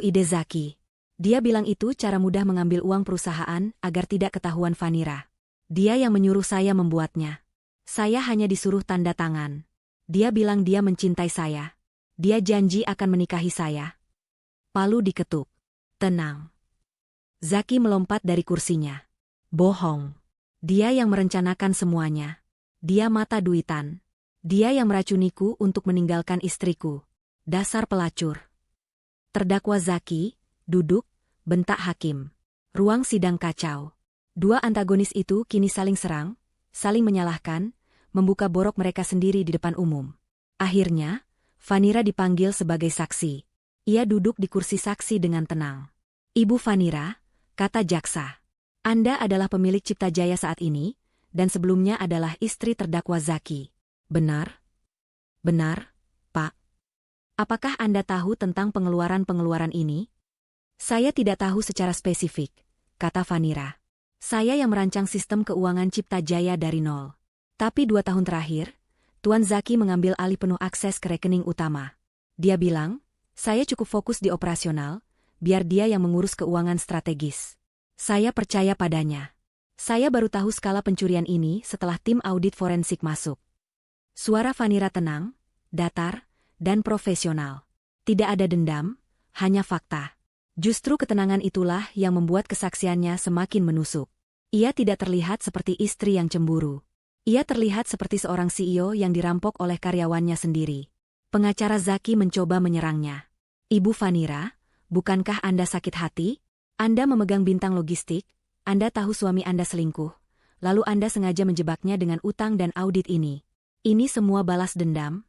ide Zaki. Dia bilang itu cara mudah mengambil uang perusahaan agar tidak ketahuan Fanira. Dia yang menyuruh saya membuatnya. Saya hanya disuruh tanda tangan. Dia bilang dia mencintai saya. Dia janji akan menikahi saya. Palu diketuk. Tenang. Zaki melompat dari kursinya. Bohong. Dia yang merencanakan semuanya. Dia mata duitan. Dia yang meracuniku untuk meninggalkan istriku. Dasar pelacur. Terdakwa Zaki, duduk, bentak hakim. Ruang sidang kacau. Dua antagonis itu kini saling serang, saling menyalahkan, membuka borok mereka sendiri di depan umum. Akhirnya, Fanira dipanggil sebagai saksi. Ia duduk di kursi saksi dengan tenang. Ibu Fanira, kata jaksa. Anda adalah pemilik Cipta Jaya saat ini, dan sebelumnya adalah istri terdakwa Zaki. Benar? Benar, Pak. Apakah Anda tahu tentang pengeluaran-pengeluaran ini? Saya tidak tahu secara spesifik, kata Fanira. Saya yang merancang sistem keuangan Cipta Jaya dari nol. Tapi 2 tahun terakhir, Tuan Zaki mengambil alih penuh akses ke rekening utama. Dia bilang, saya cukup fokus di operasional, biar dia yang mengurus keuangan strategis. Saya percaya padanya. Saya baru tahu skala pencurian ini setelah tim audit forensik masuk. Suara Fanira tenang, datar, dan profesional. Tidak ada dendam, hanya fakta. Justru ketenangan itulah yang membuat kesaksiannya semakin menusuk. Ia tidak terlihat seperti istri yang cemburu. Ia terlihat seperti seorang CEO yang dirampok oleh karyawannya sendiri. Pengacara Zaki mencoba menyerangnya. Ibu Vanira, bukankah Anda sakit hati? Anda memegang bintang logistik, Anda tahu suami Anda selingkuh, lalu Anda sengaja menjebaknya dengan utang dan audit ini. Ini semua balas dendam?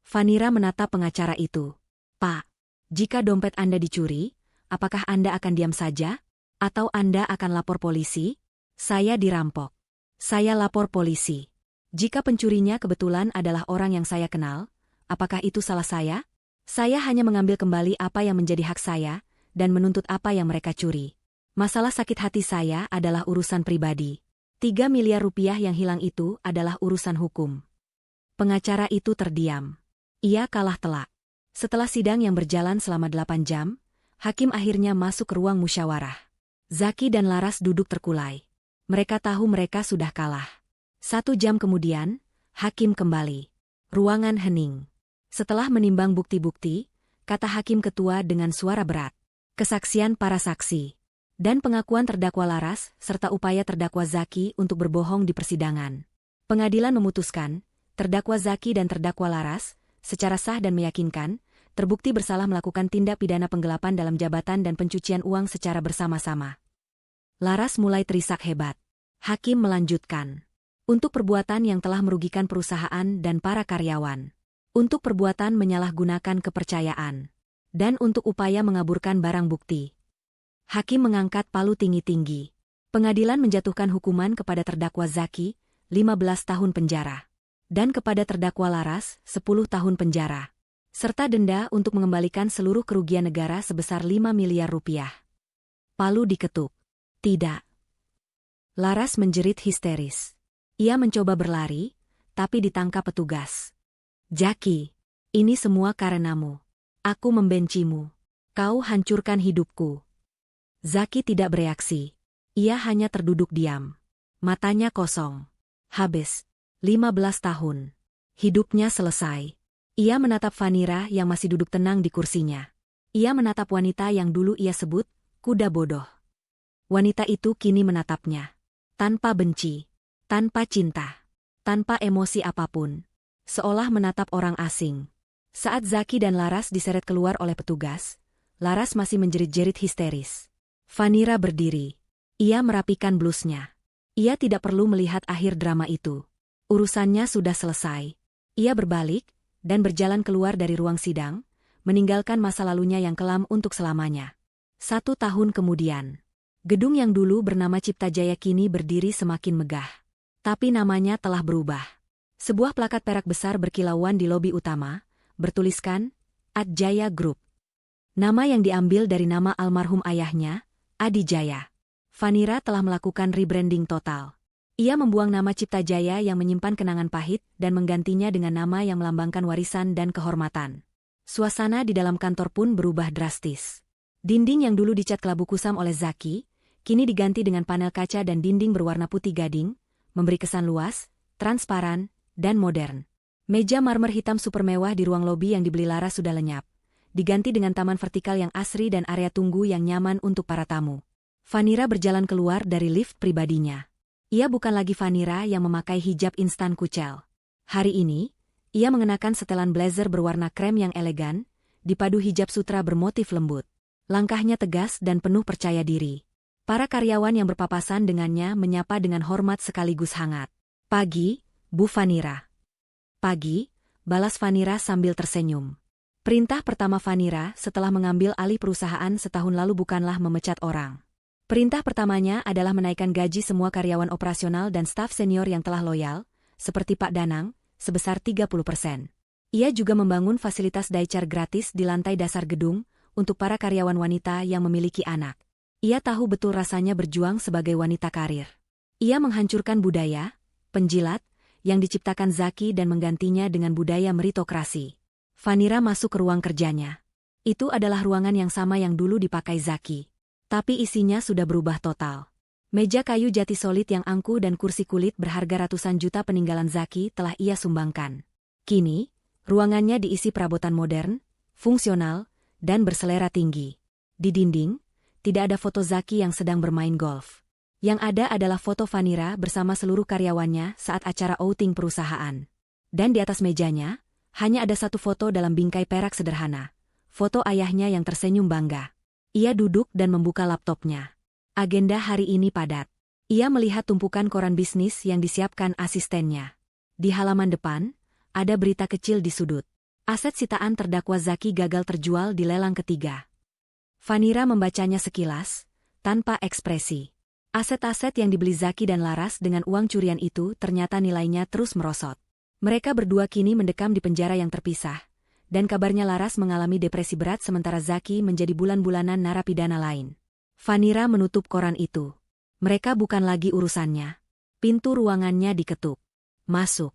Vanira menatap pengacara itu. Pak, jika dompet Anda dicuri, apakah Anda akan diam saja? Atau Anda akan lapor polisi? Saya dirampok. Saya lapor polisi. Jika pencurinya kebetulan adalah orang yang saya kenal, apakah itu salah saya? Saya hanya mengambil kembali apa yang menjadi hak saya, dan menuntut apa yang mereka curi. Masalah sakit hati saya adalah urusan pribadi. 3 miliar rupiah yang hilang itu adalah urusan hukum. Pengacara itu terdiam. Ia kalah telak. Setelah sidang yang berjalan selama 8 jam, hakim akhirnya masuk ke ruang musyawarah. Zaki dan Laras duduk terkulai. Mereka tahu mereka sudah kalah. 1 jam kemudian, hakim kembali. Ruangan hening. Setelah menimbang bukti-bukti, kata hakim ketua dengan suara berat. Kesaksian para saksi. Dan pengakuan terdakwa Laras, serta upaya terdakwa Zaki untuk berbohong di persidangan. Pengadilan memutuskan, terdakwa Zaki dan terdakwa Laras, secara sah dan meyakinkan, terbukti bersalah melakukan tindak pidana penggelapan dalam jabatan dan pencucian uang secara bersama-sama. Laras mulai terisak hebat. Hakim melanjutkan. Untuk perbuatan yang telah merugikan perusahaan dan para karyawan. Untuk perbuatan menyalahgunakan kepercayaan. Dan untuk upaya mengaburkan barang bukti. Hakim mengangkat palu tinggi-tinggi. Pengadilan menjatuhkan hukuman kepada terdakwa Zaki, 15 tahun penjara. Dan kepada terdakwa Laras, 10 tahun penjara. Serta denda untuk mengembalikan seluruh kerugian negara sebesar 5 miliar rupiah. Palu diketuk. Tidak. Laras menjerit histeris. Ia mencoba berlari, tapi ditangkap petugas. Zaki, ini semua karenamu. Aku membencimu. Kau hancurkan hidupku. Zaki tidak bereaksi. Ia hanya terduduk diam. Matanya kosong. Habis. 15 tahun. Hidupnya selesai. Ia menatap Vanira yang masih duduk tenang di kursinya. Ia menatap wanita yang dulu ia sebut kuda bodoh. Wanita itu kini menatapnya. Tanpa benci. Tanpa cinta. Tanpa emosi apapun. Seolah menatap orang asing. Saat Zaki dan Laras diseret keluar oleh petugas, Laras masih menjerit-jerit histeris. Vanira berdiri. Ia merapikan blusnya. Ia tidak perlu melihat akhir drama itu. Urusannya sudah selesai. Ia berbalik, dan berjalan keluar dari ruang sidang, meninggalkan masa lalunya yang kelam untuk selamanya. 1 tahun kemudian. Gedung yang dulu bernama Cipta Jaya kini berdiri semakin megah. Tapi namanya telah berubah. Sebuah plakat perak besar berkilauan di lobi utama, bertuliskan, Adjaya Group. Nama yang diambil dari nama almarhum ayahnya, Adi Jaya. Vanira telah melakukan rebranding total. Ia membuang nama Cipta Jaya yang menyimpan kenangan pahit dan menggantinya dengan nama yang melambangkan warisan dan kehormatan. Suasana di dalam kantor pun berubah drastis. Dinding yang dulu dicat kelabu kusam oleh Zaki, kini diganti dengan panel kaca dan dinding berwarna putih gading, memberi kesan luas, transparan, dan modern. Meja marmer hitam super mewah di ruang lobi yang dibeli Laras sudah lenyap. Diganti dengan taman vertikal yang asri dan area tunggu yang nyaman untuk para tamu. Vanira berjalan keluar dari lift pribadinya. Ia bukan lagi Vanira yang memakai hijab instan kucel. Hari ini, ia mengenakan setelan blazer berwarna krem yang elegan, dipadu hijab sutra bermotif lembut. Langkahnya tegas dan penuh percaya diri. Para karyawan yang berpapasan dengannya menyapa dengan hormat sekaligus hangat. Pagi, Bu Vanira. Pagi, balas Vanira sambil tersenyum. Perintah pertama Vanira setelah mengambil alih perusahaan setahun lalu bukanlah memecat orang. Perintah pertamanya adalah menaikkan gaji semua karyawan operasional dan staf senior yang telah loyal, seperti Pak Danang, sebesar 30%. Ia juga membangun fasilitas daycare gratis di lantai dasar gedung untuk para karyawan wanita yang memiliki anak. Ia tahu betul rasanya berjuang sebagai wanita karir. Ia menghancurkan budaya, penjilat, yang diciptakan Zaki dan menggantinya dengan budaya meritokrasi. Vanira masuk ke ruang kerjanya. Itu adalah ruangan yang sama yang dulu dipakai Zaki. Tapi isinya sudah berubah total. Meja kayu jati solid yang angkuh dan kursi kulit berharga ratusan juta peninggalan Zaki telah ia sumbangkan. Kini, ruangannya diisi perabotan modern, fungsional, dan berselera tinggi. Di dinding, tidak ada foto Zaki yang sedang bermain golf. Yang ada adalah foto Vanira bersama seluruh karyawannya saat acara outing perusahaan. Dan di atas mejanya, Hanya ada satu foto dalam bingkai perak sederhana. Foto ayahnya yang tersenyum bangga. Ia duduk dan membuka laptopnya. Agenda hari ini padat. Ia melihat tumpukan koran bisnis yang disiapkan asistennya. Di halaman depan, ada berita kecil di sudut. Aset sitaan terdakwa Zaki gagal terjual di lelang ketiga. Fanira membacanya sekilas, tanpa ekspresi. Aset-aset yang dibeli Zaki dan Laras dengan uang curian itu ternyata nilainya terus merosot. Mereka berdua kini mendekam di penjara yang terpisah, dan kabarnya Laras mengalami depresi berat sementara Zaki menjadi bulan-bulanan narapidana lain. Fanira menutup koran itu. Mereka bukan lagi urusannya. Pintu ruangannya diketuk. Masuk.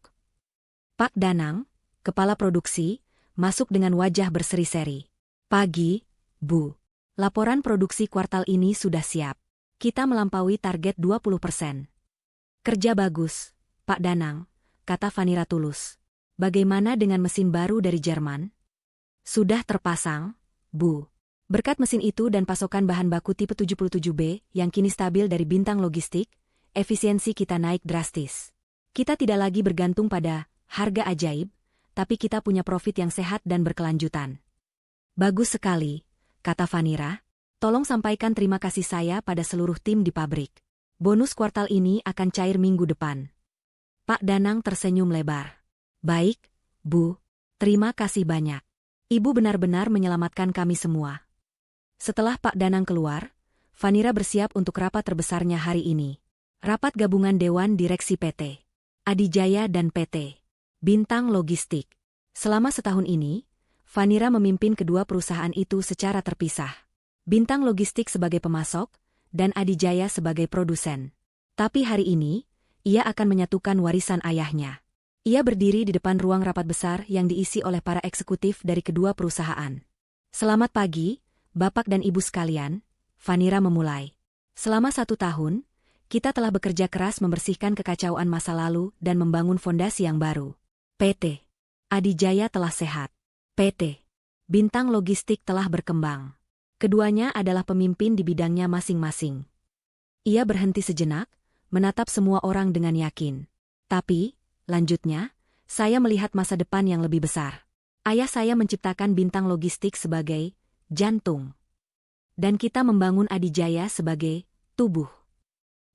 Pak Danang, kepala produksi, masuk dengan wajah berseri-seri. Pagi, Bu. Laporan produksi kuartal ini sudah siap. Kita melampaui target 20%. Kerja bagus, Pak Danang, kata Fanira tulus. Bagaimana dengan mesin baru dari Jerman? Sudah terpasang, Bu. Berkat mesin itu dan pasokan bahan baku tipe 77B yang kini stabil dari Bintang Logistik, efisiensi kita naik drastis. Kita tidak lagi bergantung pada harga ajaib, tapi kita punya profit yang sehat dan berkelanjutan. Bagus sekali, kata Fanira. Tolong sampaikan terima kasih saya pada seluruh tim di pabrik. Bonus kuartal ini akan cair minggu depan. Pak Danang tersenyum lebar. Baik, Bu. Terima kasih banyak. Ibu benar-benar menyelamatkan kami semua. Setelah Pak Danang keluar, Fanira bersiap untuk rapat terbesarnya hari ini. Rapat gabungan Dewan Direksi PT Adijaya dan PT Bintang Logistik. Selama setahun ini, Fanira memimpin kedua perusahaan itu secara terpisah. Bintang Logistik sebagai pemasok, dan Adijaya sebagai produsen. Tapi hari ini, ia akan menyatukan warisan ayahnya. Ia berdiri di depan ruang rapat besar yang diisi oleh para eksekutif dari kedua perusahaan. Selamat pagi, Bapak dan Ibu sekalian, Fanira memulai. Selama 1 tahun, kita telah bekerja keras membersihkan kekacauan masa lalu dan membangun fondasi yang baru. PT Adijaya telah sehat. PT Bintang Logistik telah berkembang. Keduanya adalah pemimpin di bidangnya masing-masing. Ia berhenti sejenak, menatap semua orang dengan yakin. Tapi, lanjutnya, saya melihat masa depan yang lebih besar. Ayah saya menciptakan Bintang Logistik sebagai jantung. Dan kita membangun Adijaya sebagai tubuh.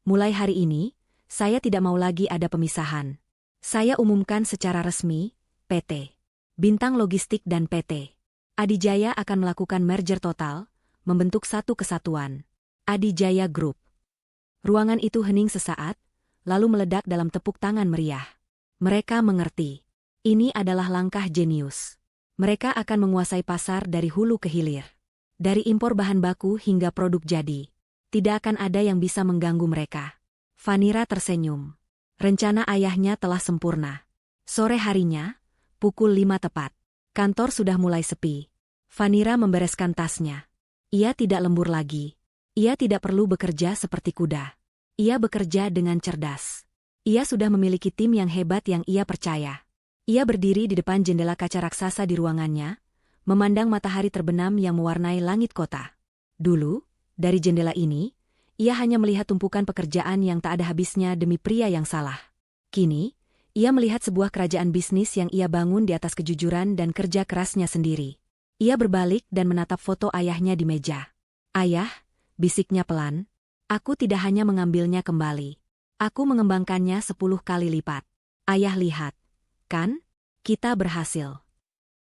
Mulai hari ini, saya tidak mau lagi ada pemisahan. Saya umumkan secara resmi, PT Bintang Logistik dan PT Adijaya akan melakukan merger total, membentuk satu kesatuan, Adijaya Group. Ruangan itu hening sesaat, lalu meledak dalam tepuk tangan meriah. Mereka mengerti. Ini adalah langkah jenius. Mereka akan menguasai pasar dari hulu ke hilir. Dari impor bahan baku hingga produk jadi. Tidak akan ada yang bisa mengganggu mereka. Fanira tersenyum. Rencana ayahnya telah sempurna. Sore harinya, pukul 5 tepat. Kantor sudah mulai sepi. Fanira membereskan tasnya. Ia tidak lembur lagi. Ia tidak perlu bekerja seperti kuda. Ia bekerja dengan cerdas. Ia sudah memiliki tim yang hebat yang ia percaya. Ia berdiri di depan jendela kaca raksasa di ruangannya, memandang matahari terbenam yang mewarnai langit kota. Dulu, dari jendela ini, ia hanya melihat tumpukan pekerjaan yang tak ada habisnya demi pria yang salah. Kini, ia melihat sebuah kerajaan bisnis yang ia bangun di atas kejujuran dan kerja kerasnya sendiri. Ia berbalik dan menatap foto ayahnya di meja. Ayah, bisiknya pelan, aku tidak hanya mengambilnya kembali. Aku mengembangkannya 10 kali lipat. Ayah lihat. Kan? Kita berhasil.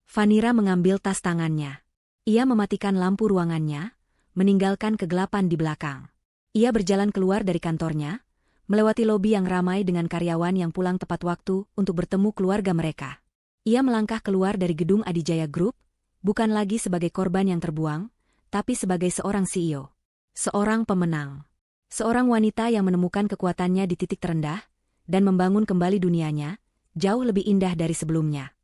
Fanira mengambil tas tangannya. Ia mematikan lampu ruangannya, meninggalkan kegelapan di belakang. Ia berjalan keluar dari kantornya, melewati lobi yang ramai dengan karyawan yang pulang tepat waktu untuk bertemu keluarga mereka. Ia melangkah keluar dari gedung Adijaya Group, bukan lagi sebagai korban yang terbuang, tapi sebagai seorang CEO. Seorang pemenang. Seorang wanita yang menemukan kekuatannya di titik terendah, dan membangun kembali dunianya, jauh lebih indah dari sebelumnya.